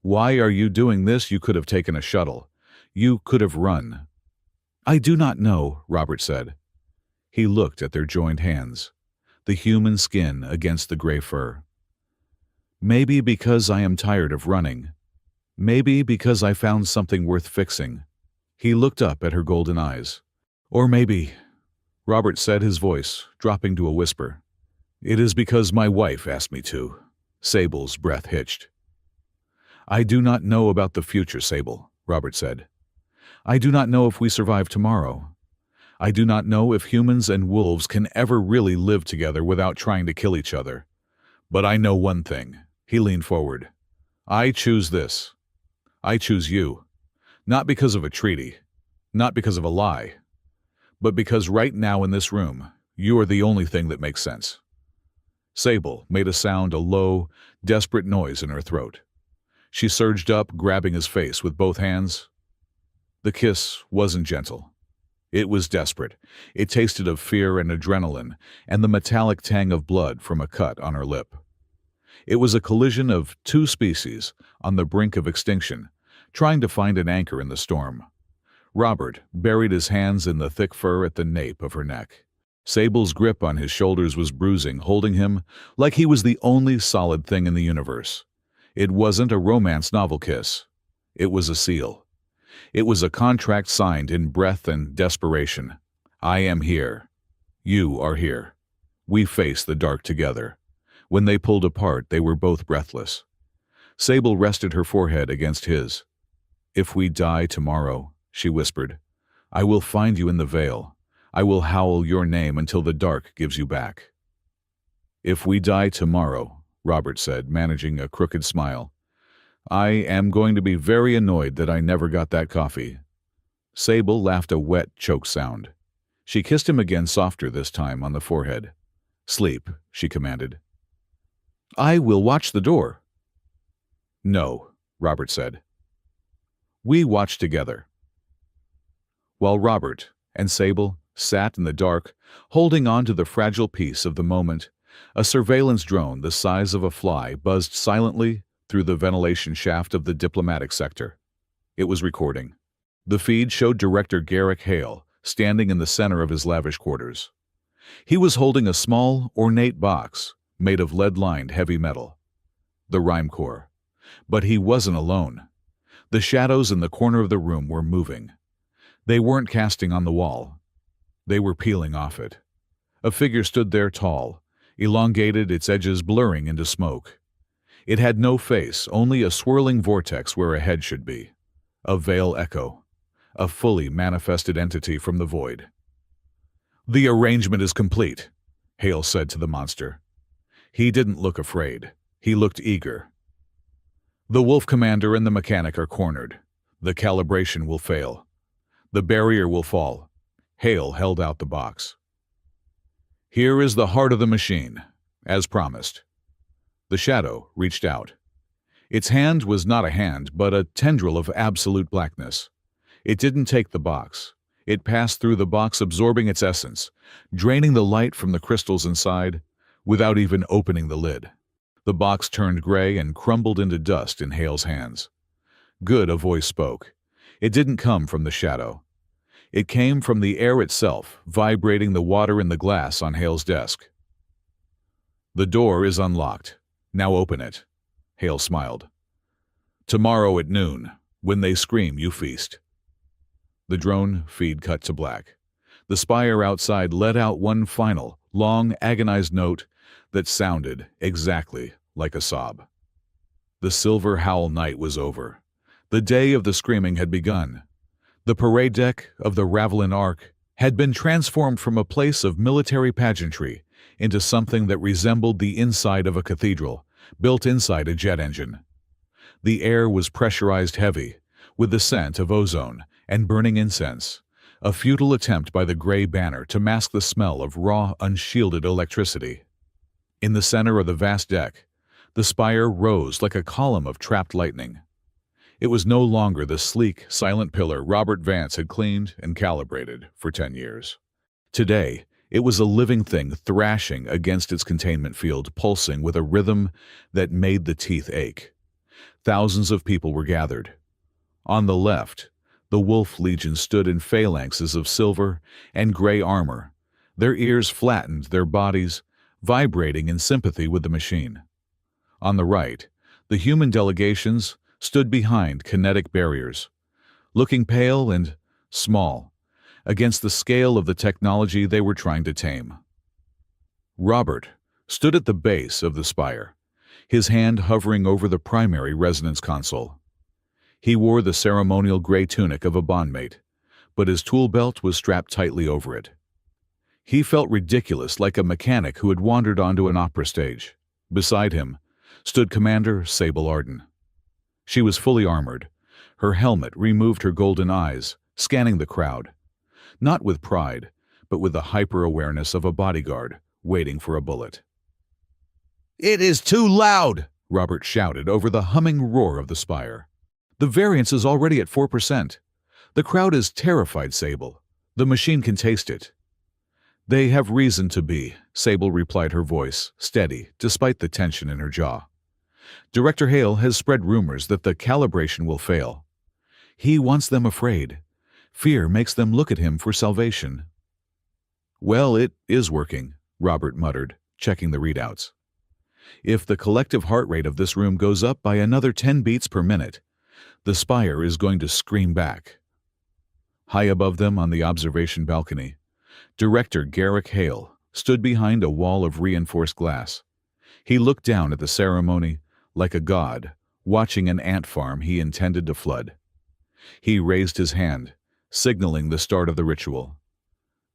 Why are you doing this? You could have taken a shuttle. You could have run. I do not know, Robert said. He looked at their joined hands, the human skin against the gray fur. Maybe because I am tired of running. Maybe because I found something worth fixing. He looked up at her golden eyes. Or maybe, Robert said, his voice dropping to a whisper, it is because my wife asked me to. Sable's breath hitched. I do not know about the future, Sable, Robert said. I do not know if we survive tomorrow. I do not know if humans and wolves can ever really live together without trying to kill each other. But I know one thing. He leaned forward. I choose this. I choose you. Not because of a treaty. Not because of a lie. But because right now in this room, you are the only thing that makes sense. Sable made a low, desperate noise in her throat. She surged up, grabbing his face with both hands. The kiss wasn't gentle. It was desperate. It tasted of fear and adrenaline and the metallic tang of blood from a cut on her lip. It was a collision of two species on the brink of extinction, trying to find an anchor in the storm. Robert buried his hands in the thick fur at the nape of her neck. Sable's grip on his shoulders was bruising, holding him like he was the only solid thing in the universe. It wasn't a romance novel kiss. It was a seal. It was a contract signed in breath and desperation. I am here. You are here. We face the dark together. When they pulled apart, they were both breathless. Sable rested her forehead against his. If we die tomorrow, she whispered, I will find you in the veil. I will howl your name until the dark gives you back. If we die tomorrow, Robert said, managing a crooked smile, I am going to be very annoyed that I never got that coffee. Sable laughed a wet, choked sound. She kissed him again, softer this time on the forehead. Sleep, she commanded. I will watch the door. No, Robert said. We watched together. While Robert and Sable sat in the dark, holding on to the fragile piece of the moment, a surveillance drone the size of a fly buzzed silently through the ventilation shaft of the diplomatic sector. It was recording. The feed showed Director Garrick Hale standing in the center of his lavish quarters. He was holding a small, ornate box made of lead-lined heavy metal, the Rhyme Corps. But he wasn't alone. The shadows in the corner of the room were moving. They weren't casting on the wall. They were peeling off it. A figure stood there tall, elongated, its edges blurring into smoke. It had no face, only a swirling vortex where a head should be. A veil echo. A fully manifested entity from the void. The arrangement is complete, Hale said to the monster. He didn't look afraid. He looked eager. The Wolf Commander and the mechanic are cornered. The calibration will fail. The barrier will fall. Hale held out the box. Here is the heart of the machine, as promised. The shadow reached out. Its hand was not a hand, but a tendril of absolute blackness. It didn't take the box. It passed through the box, absorbing its essence, draining the light from the crystals inside, without even opening the lid. The box turned gray and crumbled into dust in Hale's hands. Good, a voice spoke. It didn't come from the shadow. It came from the air itself, vibrating the water in the glass on Hale's desk. The door is unlocked. Now open it. Hale smiled. Tomorrow at noon, when they scream, you feast. The drone feed cut to black. The spire outside let out one final, long, agonized note that sounded exactly like a sob. The Silver Howl night was over. The day of the screaming had begun. The parade deck of the Ravelin Ark had been transformed from a place of military pageantry into something that resembled the inside of a cathedral, built inside a jet engine. The air was pressurized heavy, with the scent of ozone and burning incense, a futile attempt by the gray banner to mask the smell of raw, unshielded electricity. In the center of the vast deck, the spire rose like a column of trapped lightning. It was no longer the sleek, silent pillar Robert Vance had cleaned and calibrated for 10 years. Today, it was a living thing thrashing against its containment field, pulsing with a rhythm that made the teeth ache. Thousands of people were gathered. On the left, the Wolf Legion stood in phalanxes of silver and gray armor, their ears flattened, their bodies vibrating in sympathy with the machine. On the right, the human delegations stood behind kinetic barriers, looking pale and small against the scale of the technology they were trying to tame. Robert stood at the base of the spire, his hand hovering over the primary resonance console. He wore the ceremonial gray tunic of a bondmate, but his tool belt was strapped tightly over it. He felt ridiculous, like a mechanic who had wandered onto an opera stage. Beside him stood Commander Sable Arden. She was fully armored. Her helmet removed her golden eyes, scanning the crowd, not with pride, but with the hyper-awareness of a bodyguard waiting for a bullet. "It is too loud!" Robert shouted over the humming roar of the spire. "The variance is already at 4%. The crowd is terrified, Sable. The machine can taste it." "They have reason to be," Sable replied, her voice steady despite the tension in her jaw. "Director Hale has spread rumors that the calibration will fail. He wants them afraid. Fear makes them look at him for salvation." "Well, it is working," Robert muttered, checking the readouts. "If the collective heart rate of this room goes up by another 10 beats per minute, the spire is going to scream back." High above them on the observation balcony, Director Garrick Hale stood behind a wall of reinforced glass. He looked down at the ceremony like a god watching an ant farm he intended to flood. He raised his hand, signaling the start of the ritual.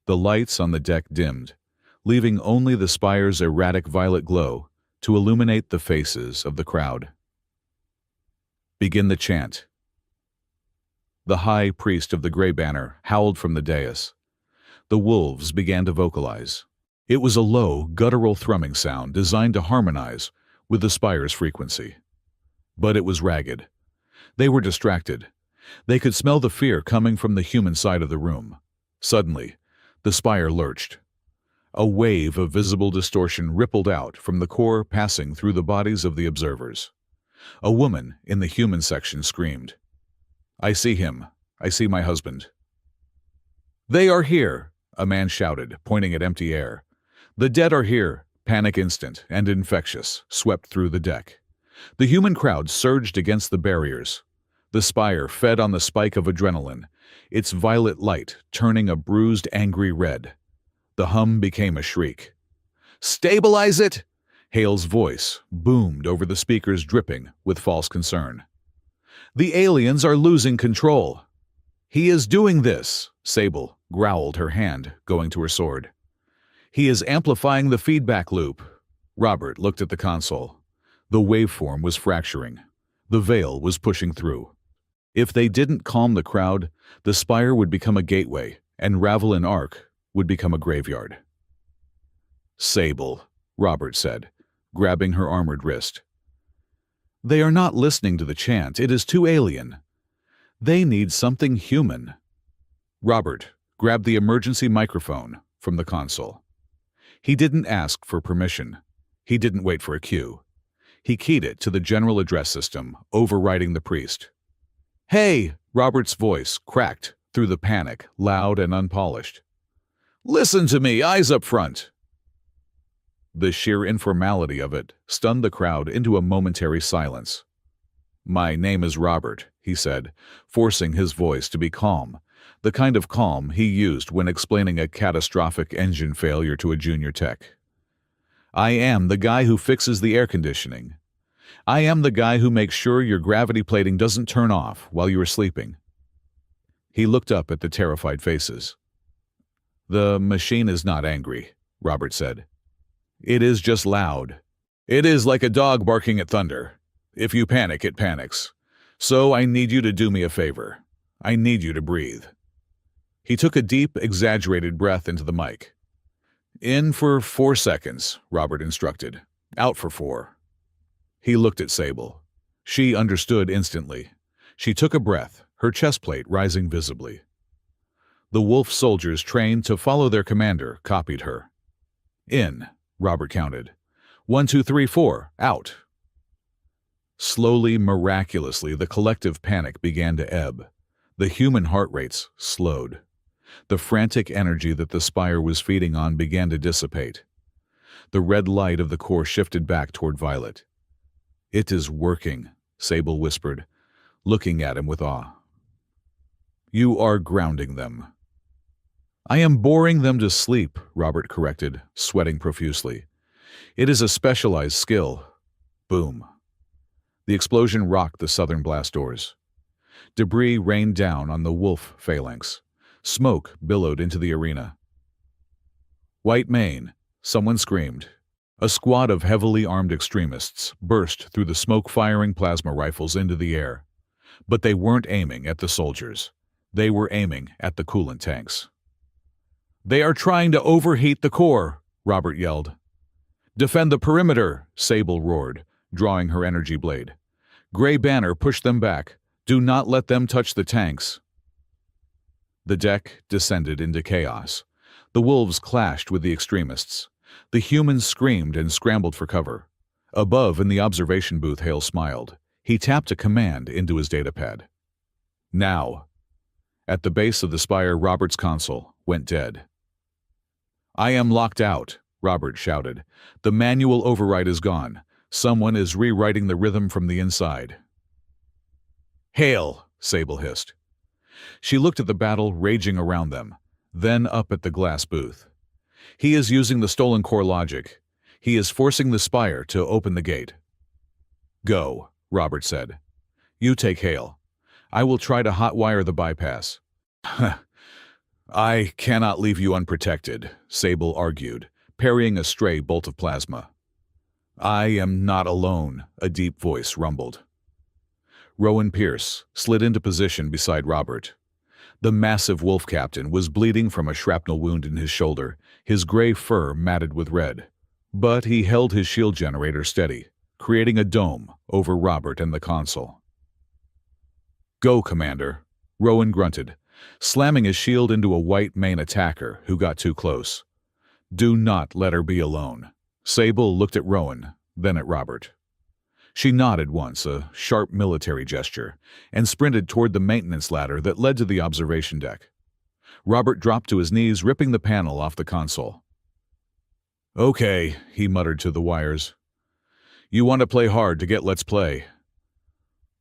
The lights on the deck dimmed, leaving only the spire's erratic violet glow to illuminate the faces of the crowd. "Begin the chant." The high priest of the Gray Banner howled from the dais. The wolves began to vocalize. It was a low, guttural thrumming sound designed to harmonize with the spire's frequency. But it was ragged. They were distracted. They could smell the fear coming from the human side of the room. Suddenly, the spire lurched. A wave of visible distortion rippled out from the core, passing through the bodies of the observers. A woman in the human section screamed, "I see him. I see my husband." "They are here," a man shouted, pointing at empty air. "The dead are here." Panic instant and infectious swept through the deck. The human crowd surged against the barriers. The spire fed on the spike of adrenaline, its violet light turning a bruised, angry red. The hum became a shriek. "Stabilize it!" Hale's voice boomed over the speakers, dripping with false concern. "The aliens are losing control." "He is doing this," Sable growled, her hand going to her sword. "He is amplifying the feedback loop." Robert looked at the console. The waveform was fracturing. The veil was pushing through. If they didn't calm the crowd, the spire would become a gateway, and Ravelin Ark would become a graveyard. "Sable," Robert said, grabbing her armored wrist. "They are not listening to the chant. It is too alien. They need something human." Robert grabbed the emergency microphone from the console. He didn't ask for permission. He didn't wait for a cue. He keyed it to the general address system, overriding the priest. "Hey!" Robert's voice cracked through the panic, loud and unpolished. "Listen to me, eyes up front." The sheer informality of it stunned the crowd into a momentary silence. "My name is Robert," he said, forcing his voice to be calm, the kind of calm he used when explaining a catastrophic engine failure to a junior tech. "I am the guy who fixes the air conditioning. I am the guy who makes sure your gravity plating doesn't turn off while you are sleeping." He looked up at the terrified faces. "The machine is not angry," Robert said. "It is just loud. It is like a dog barking at thunder. If you panic, it panics. So I need you to do me a favor. I need you to breathe." He took a deep, exaggerated breath into the mic. In for 4 seconds, Robert instructed. Out for 4. He looked at Sable. She understood instantly. She took a breath, her chest plate rising visibly. The wolf soldiers trained to follow their commander copied her. In, Robert counted. 1, 2, 3, 4, out. Slowly, miraculously, the collective panic began to ebb. The human heart rates slowed. The frantic energy that the spire was feeding on began to dissipate. The red light of the core shifted back toward Violet. It is working, Sable whispered, looking at him with awe. You are grounding them. I am boring them to sleep, Robert corrected, sweating profusely. It is a specialized skill. Boom. The explosion rocked the southern blast doors. Debris rained down on the wolf phalanx. Smoke billowed into the arena. White Mane, someone screamed. A squad of heavily armed extremists burst through the smoke-firing plasma rifles into the air. But they weren't aiming at the soldiers. They were aiming at the coolant tanks. They are trying to overheat the core, Robert yelled. Defend the perimeter, Sable roared, drawing her energy blade. Gray Banner pushed them back. Do not let them touch the tanks. The deck descended into chaos. The wolves clashed with the extremists. The humans screamed and scrambled for cover. Above, in the observation booth, Hale smiled. He tapped a command into his datapad. Now. At the base of the spire, Robert's console went dead. I am locked out, Robert shouted. The manual override is gone. Someone is rewriting the rhythm from the inside. Hale, Sable hissed. She looked at the battle raging around them, then up at the glass booth. He is using the stolen core logic. He is forcing the spire to open the gate. Go, Robert said. You take Hale. I will try to hotwire the bypass. I cannot leave you unprotected, Sable argued, parrying a stray bolt of plasma. I am not alone, a deep voice rumbled. Rowan Pierce slid into position beside Robert. The massive wolf captain was bleeding from a shrapnel wound in his shoulder, his gray fur matted with red. But he held his shield generator steady, creating a dome over Robert and the console. Go, Commander, Rowan grunted, slamming his shield into a White Mane attacker who got too close. Do not let her be alone. Sable looked at Rowan, then at Robert. She nodded once, a sharp military gesture, and sprinted toward the maintenance ladder that led to the observation deck. Robert dropped to his knees, ripping the panel off the console. Okay, he muttered to the wires. You want to play hard to get let's play.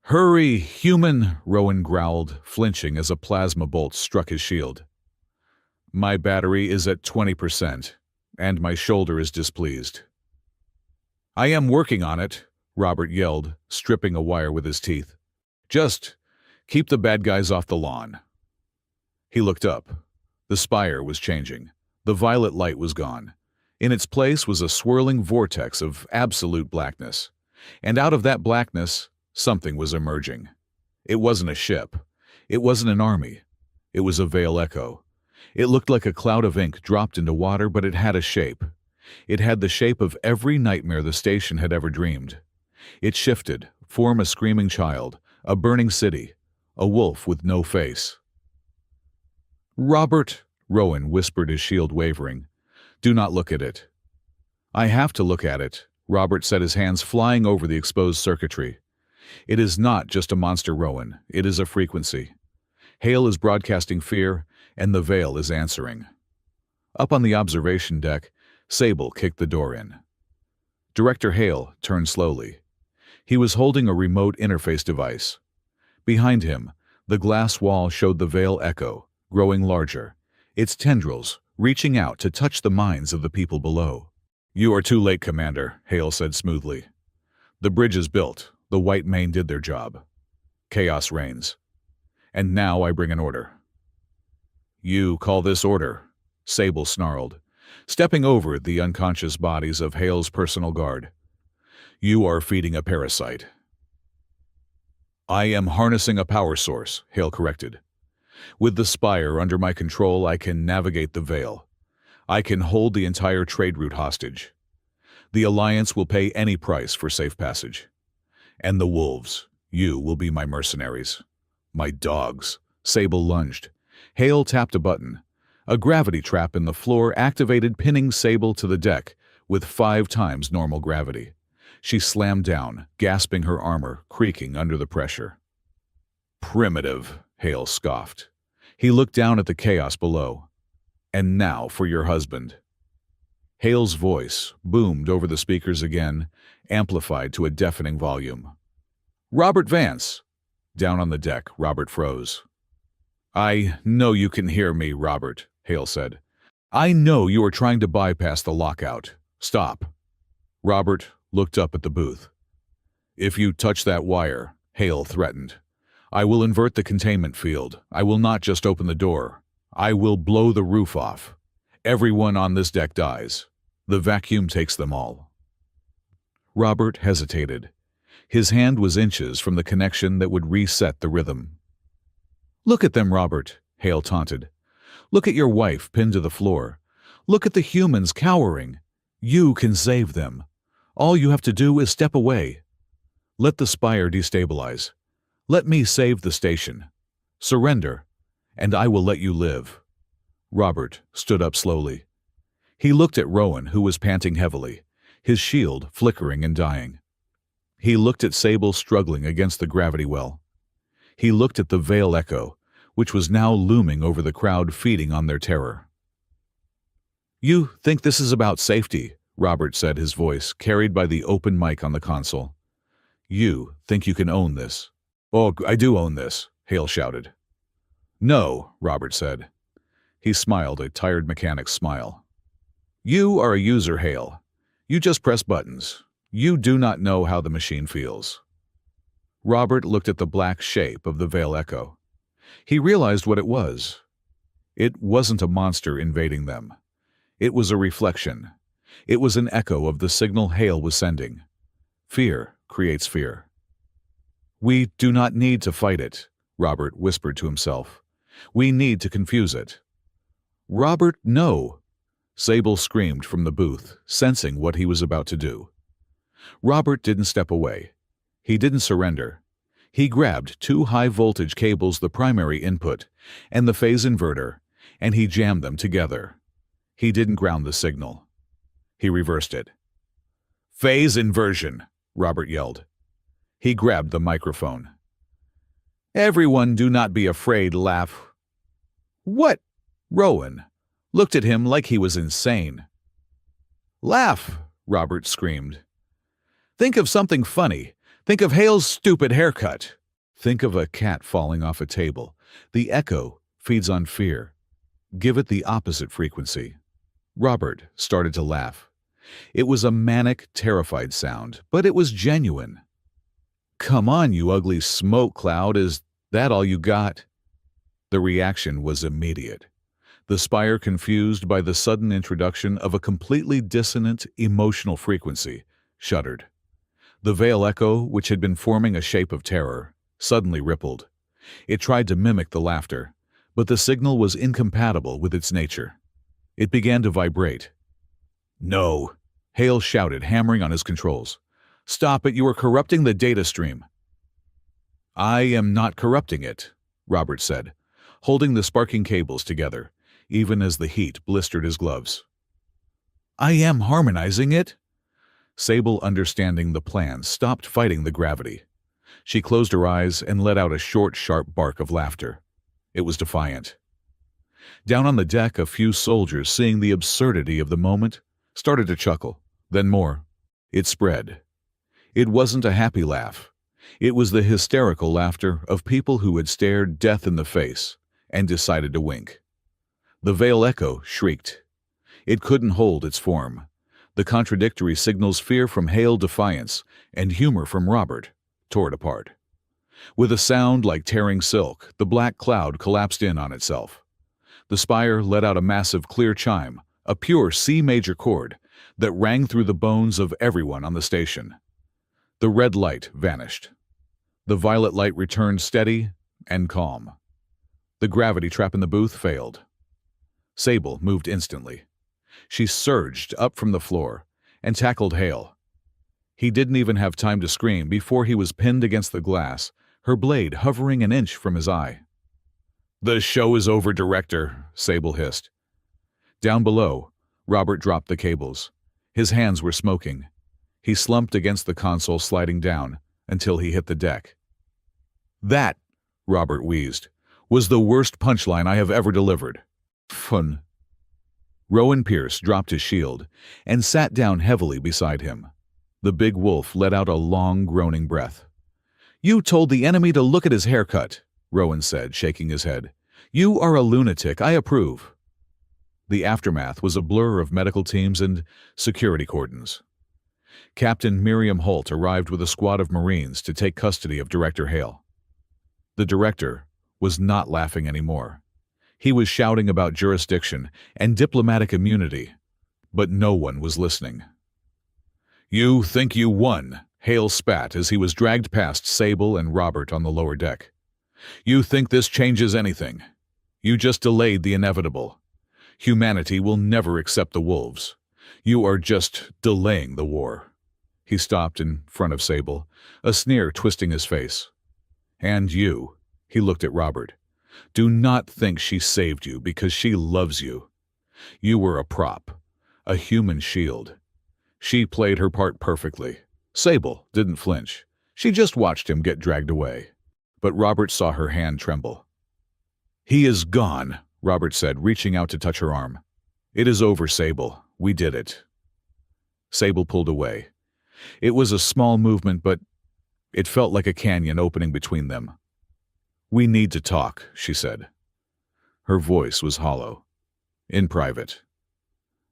Hurry, human, Rowan growled, flinching as a plasma bolt struck his shield. My battery is at 20%, and my shoulder is displeased. I am working on it, Robert yelled, stripping a wire with his teeth. Just keep the bad guys off the lawn. He looked up. The spire was changing. The violet light was gone. In its place was a swirling vortex of absolute blackness. And out of that blackness, something was emerging. It wasn't a ship. It wasn't an army. It was a Veil Echo. It looked like a cloud of ink dropped into water, but it had a shape. It had the shape of every nightmare the station had ever dreamed. It shifted, form a screaming child, a burning city, a wolf with no face. Robert, Rowan whispered, his shield wavering. Do not look at it. I have to look at it, Robert said, his hands flying over the exposed circuitry. It is not just a monster, Rowan. It is a frequency. Hale is broadcasting fear, and the Veil is answering. Up on the observation deck, Sable kicked the door in. Director Hale turned slowly. He was holding a remote interface device. Behind him, the glass wall showed the Veil Echo, growing larger, its tendrils reaching out to touch the minds of the people below. You are too late, Commander, Hale said smoothly. The bridge is built. The White Mane did their job. Chaos reigns. And now I bring an order. You call this order? Sable snarled, stepping over the unconscious bodies of Hale's personal guard. You are feeding a parasite. I am harnessing a power source, Hale corrected. With the spire under my control, I can navigate the Veil. I can hold the entire trade route hostage. The Alliance will pay any price for safe passage. And the wolves, you will be my mercenaries. My dogs. Sable lunged. Hale tapped a button. A gravity trap in the floor activated, pinning Sable to the deck with 5 times normal gravity. She slammed down, gasping, her armor creaking under the pressure. Primitive, Hale scoffed. He looked down at the chaos below. And now for your husband. Hale's voice boomed over the speakers again, amplified to a deafening volume. Robert Vance. Down on the deck, Robert froze. I know you can hear me, Robert, Hale said. I know you are trying to bypass the lockout. Stop. Robert looked up at the booth. If you touch that wire, Hale threatened, I will invert the containment field. I will not just open the door. I will blow the roof off. Everyone on this deck dies. The vacuum takes them all. Robert hesitated. His hand was inches from the connection that would reset the rhythm. Look at them, Robert, Hale taunted. Look at your wife pinned to the floor. Look at the humans cowering. You can save them. All you have to do is step away. Let the spire destabilize. Let me save the station. Surrender, and I will let you live. Robert stood up slowly. He looked at Rowan, who was panting heavily, his shield flickering and dying. He looked at Sable struggling against the gravity well. He looked at the Veil Echo, which was now looming over the crowd, feeding on their terror. You think this is about safety, Robert said, his voice carried by the open mic on the console. You think you can own this. Oh, I do own this, Hale shouted. No, Robert said. He smiled, a tired mechanic's smile. You are a user, Hale. You just press buttons. You do not know how the machine feels. Robert looked at the black shape of the Veil Echo. He realized what it was. It wasn't a monster invading them. It was a reflection. It was an echo of the signal Hale was sending. Fear creates fear. We do not need to fight it, Robert whispered to himself. We need to confuse it. Robert, no! Sable screamed from the booth, sensing what he was about to do. Robert didn't step away. He didn't surrender. He grabbed 2 high-voltage cables, the primary input, and the phase inverter, and he jammed them together. He didn't ground the signal. He reversed it. Phase inversion, Robert yelled. He grabbed the microphone. Everyone do not be afraid, laugh. What? Rowan looked at him like he was insane. Laugh, Robert screamed. Think of something funny. Think of Hale's stupid haircut. Think of a cat falling off a table. The echo feeds on fear. Give it the opposite frequency. Robert started to laugh. It was a manic, terrified sound, but it was genuine. Come on, you ugly smoke cloud, is that all you got? The reaction was immediate. The spire, confused by the sudden introduction of a completely dissonant, emotional frequency, shuddered. The Veil Echo, which had been forming a shape of terror, suddenly rippled. It tried to mimic the laughter, but the signal was incompatible with its nature. It began to vibrate. No, Hale shouted, hammering on his controls. Stop it, you are corrupting the data stream. I am not corrupting it, Robert said, holding the sparking cables together, even as the heat blistered his gloves. I am harmonizing it. Sable, understanding the plan, stopped fighting the gravity. She closed her eyes and let out a short, sharp bark of laughter. It was defiant. Down on the deck, a few soldiers, seeing the absurdity of the moment, started to chuckle, then more. It spread. It wasn't a happy laugh. It was the hysterical laughter of people who had stared death in the face and decided to wink. The Veil Echo shrieked. It couldn't hold its form. The contradictory signals, fear from Hale, defiance, and humor from Robert, tore it apart. With a sound like tearing silk, the black cloud collapsed in on itself. The spire let out a massive clear chime, a pure C major chord that rang through the bones of everyone on the station. The red light vanished. The violet light returned, steady and calm. The gravity trap in the booth failed. Sable moved instantly. She surged up from the floor and tackled Hale. He didn't even have time to scream before he was pinned against the glass, her blade hovering an inch from his eye. "The show is over, Director," Sable hissed. Down below, Robert dropped the cables. His hands were smoking. He slumped against the console, sliding down until he hit the deck. "That," Robert wheezed, "was the worst punchline I have ever delivered." Fun. Rowan Pierce dropped his shield and sat down heavily beside him. The big wolf let out a long, groaning breath. "You told the enemy to look at his haircut," Rowan said, shaking his head. "You are a lunatic. I approve." The aftermath was a blur of medical teams and security cordons. Captain Miriam Holt arrived with a squad of Marines to take custody of Director Hale. The director was not laughing anymore. He was shouting about jurisdiction and diplomatic immunity, but no one was listening. "You think you won," Hale spat as he was dragged past Sable and Robert on the lower deck. "You think this changes anything? You just delayed the inevitable. Humanity will never accept the wolves. You are just delaying the war." He stopped in front of Sable, a sneer twisting his face. "And you," he looked at Robert, "do not think she saved you because she loves you. You were a prop, a human shield. She played her part perfectly." Sable didn't flinch. She just watched him get dragged away. But Robert saw her hand tremble. "He is gone," Robert said, reaching out to touch her arm. "It is over, Sable. We did it." Sable pulled away. It was a small movement, but it felt like a canyon opening between them. "We need to talk," she said. Her voice was hollow. "In private."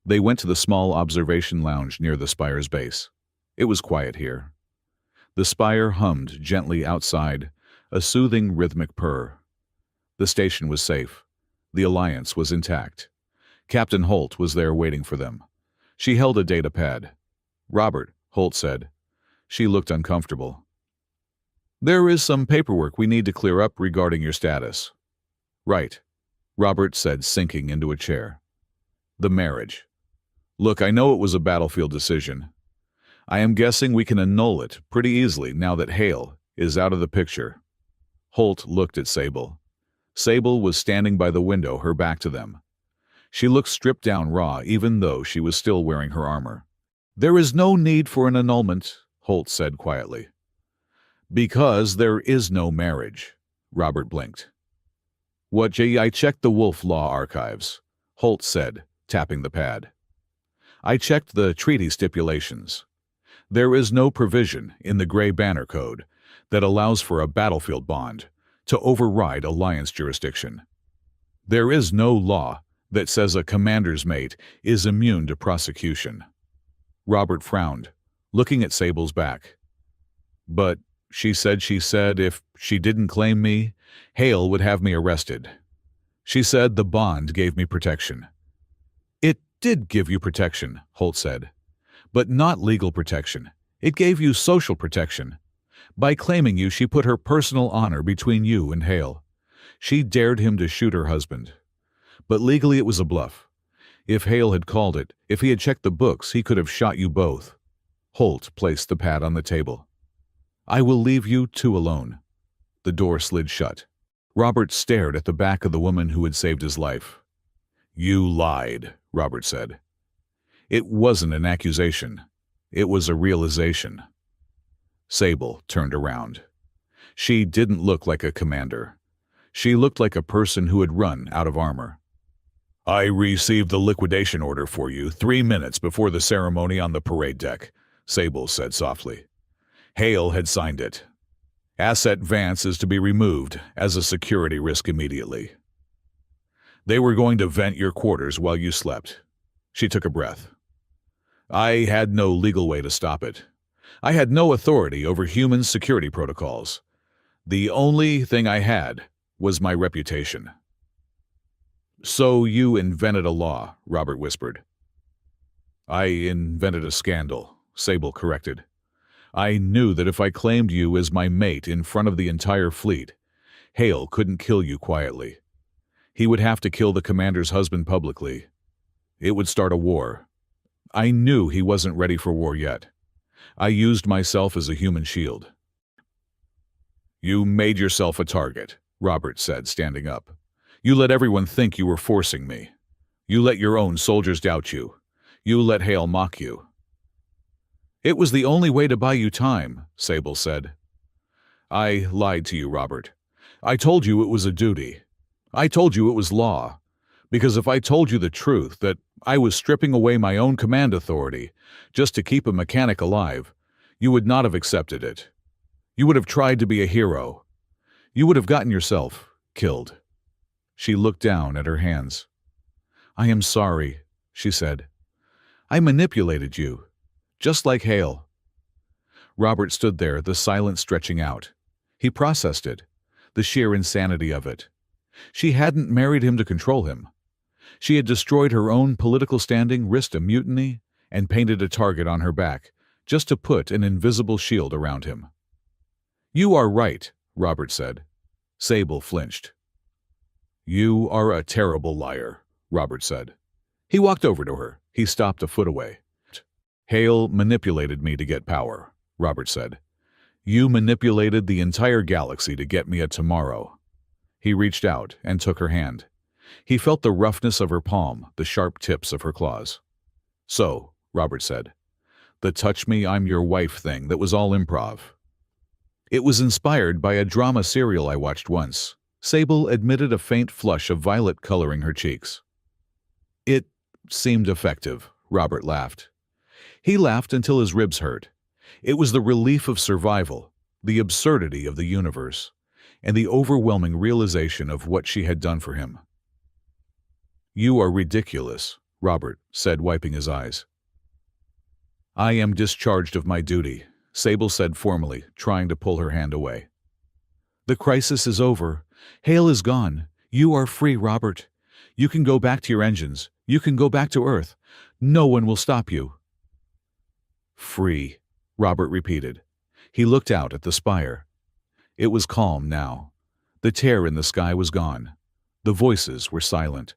They went to the small observation lounge near the spire's base. It was quiet here. The spire hummed gently outside, a soothing rhythmic purr. The station was safe. The Alliance was intact. Captain Holt was there waiting for them. She held a data pad. "Robert," Holt said. She looked uncomfortable. "There is some paperwork we need to clear up regarding your status." "Right," Robert said, sinking into a chair. "The marriage. Look, I know it was a battlefield decision. I am guessing we can annul it pretty easily now that Hale is out of the picture." Holt looked at Sable. Sable was standing by the window, her back to them. She looked stripped down raw, even though she was still wearing her armor. "There is no need for an annulment," Holt said quietly. "Because there is no marriage," Robert blinked. I checked the Wolf Law archives," Holt said, tapping the pad. "I checked the treaty stipulations. There is no provision in the Gray Banner Code that allows for a battlefield bond to override Alliance jurisdiction. There is no law that says a commander's mate is immune to prosecution." Robert frowned, looking at Sable's back. "But she said if she didn't claim me, Hale would have me arrested. She said the bond gave me protection." "It did give you protection," Holt said, "but not legal protection. It gave you social protection. By claiming you, she put her personal honor between you and Hale. She dared him to shoot her husband. But legally it was a bluff. If Hale had called it, if he had checked the books, he could have shot you both." Holt placed the pad on the table. "I will leave you two alone." The door slid shut. Robert stared at the back of the woman who had saved his life. "You lied," Robert said. "It wasn't an accusation. It was a realization." Sable turned around. She didn't look like a commander. She looked like a person who had run out of armor. "I received the liquidation order for you 3 minutes before the ceremony on the parade deck," Sable said softly. "Hale had signed it. Asset Vance is to be removed as a security risk immediately. They were going to vent your quarters while you slept." She took a breath. "I had no legal way to stop it. I had no authority over human security protocols. The only thing I had was my reputation." "So you invented a law," Robert whispered. "I invented a scandal," Sable corrected. "I knew that if I claimed you as my mate in front of the entire fleet, Hale couldn't kill you quietly. He would have to kill the commander's husband publicly. It would start a war. I knew he wasn't ready for war yet. I used myself as a human shield. You made yourself a target, Robert said, standing up. You let everyone think you were forcing me. You let your own soldiers doubt you. You let Hale mock you. It was the only way to buy you time, Sable said. I lied to you, Robert. I told you it was a duty. I told you it was law. Because if I told you the truth, that I was stripping away my own command authority just to keep a mechanic alive, you would not have accepted it. You would have tried to be a hero. You would have gotten yourself killed. She looked down at her hands. I am sorry, she said. I manipulated you, just like Hale. Robert stood there, the silence stretching out. He processed it, the sheer insanity of it. She hadn't married him to control him. She had destroyed her own political standing, risked a mutiny, and painted a target on her back, just to put an invisible shield around him. You are right, Robert said. Sable flinched. You are a terrible liar, Robert said. He walked over to her. He stopped a foot away. Hale manipulated me to get power, Robert said. You manipulated the entire galaxy to get me a tomorrow. He reached out and took her hand. He felt the roughness of her palm, the sharp tips of her claws. So, Robert said, the touch me, I'm your wife thing, that was all improv. It was inspired by a drama serial I watched once. Sable admitted a faint flush of violet coloring her cheeks. It seemed effective, Robert laughed. He laughed until his ribs hurt. It was the relief of survival, the absurdity of the universe, and the overwhelming realization of what she had done for him. You are ridiculous, Robert said, wiping his eyes. I am discharged of my duty, Sable said formally, trying to pull her hand away. The crisis is over. Hale is gone. You are free, Robert. You can go back to your engines. You can go back to Earth. No one will stop you. Free, Robert repeated. He looked out at the spire. It was calm now. The tear in the sky was gone. The voices were silent.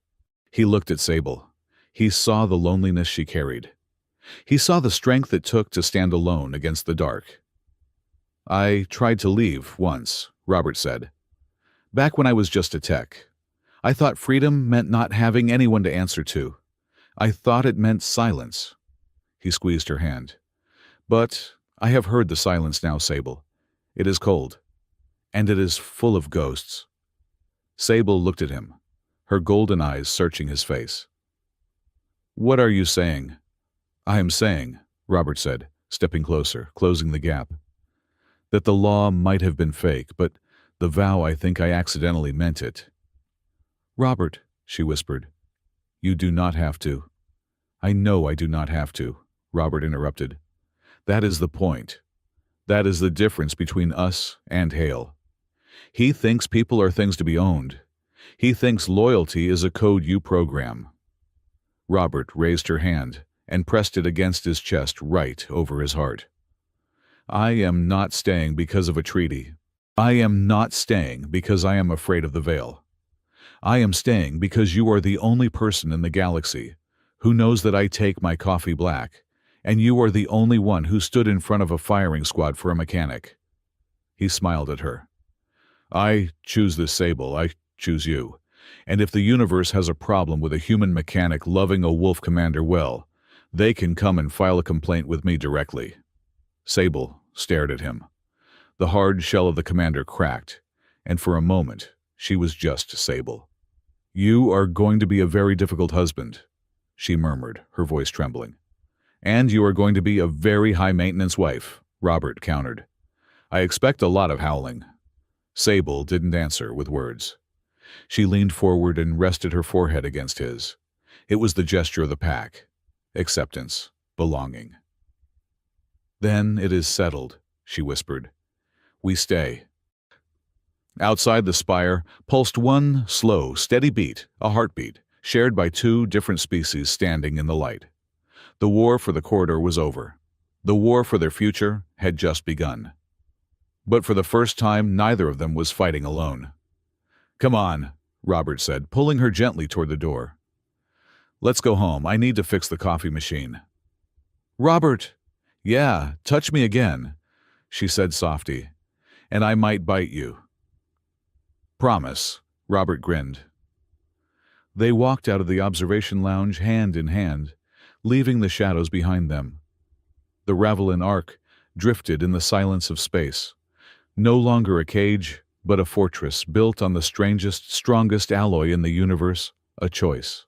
He looked at Sable. He saw the loneliness she carried. He saw the strength it took to stand alone against the dark. I tried to leave once, Robert said. Back when I was just a tech. I thought freedom meant not having anyone to answer to. I thought it meant silence. He squeezed her hand. But I have heard the silence now, Sable. It is cold. And it is full of ghosts. Sable looked at him, her golden eyes searching his face. What are you saying? I am saying, Robert said, stepping closer, closing the gap, that the law might have been fake, but the vow, I think I accidentally meant it. Robert, she whispered, you do not have to. I know I do not have to, Robert interrupted. That is the point. That is the difference between us and Hale. He thinks people are things to be owned. He thinks loyalty is a code you program. Robert raised her hand and pressed it against his chest right over his heart. I am not staying because of a treaty. I am not staying because I am afraid of the veil. I am staying because you are the only person in the galaxy who knows that I take my coffee black, and you are the only one who stood in front of a firing squad for a mechanic. He smiled at her. I choose this, Sable. I choose you. And if the universe has a problem with a human mechanic loving a wolf commander well, they can come and file a complaint with me directly. Sable stared at him. The hard shell of the commander cracked, and for a moment she was just Sable. You are going to be a very difficult husband, she murmured, her voice trembling. And you are going to be a very high-maintenance wife, Robert countered. I expect a lot of howling. Sable didn't answer with words. She leaned forward and rested her forehead against his. It was the gesture of the pack. Acceptance. Belonging. Then it is settled, she whispered. We stay. Outside the spire pulsed one slow, steady beat, a heartbeat, shared by two different species standing in the light. The war for the corridor was over. The war for their future had just begun. But for the first time, neither of them was fighting alone. Come on, Robert said, pulling her gently toward the door. Let's go home. I need to fix the coffee machine. Robert! Yeah, touch me again, she said softly, and I might bite you. Promise, Robert grinned. They walked out of the observation lounge hand in hand, leaving the shadows behind them. The Ravelin Ark drifted in the silence of space, no longer a cage, but a fortress built on the strangest, strongest alloy in the universe, a choice.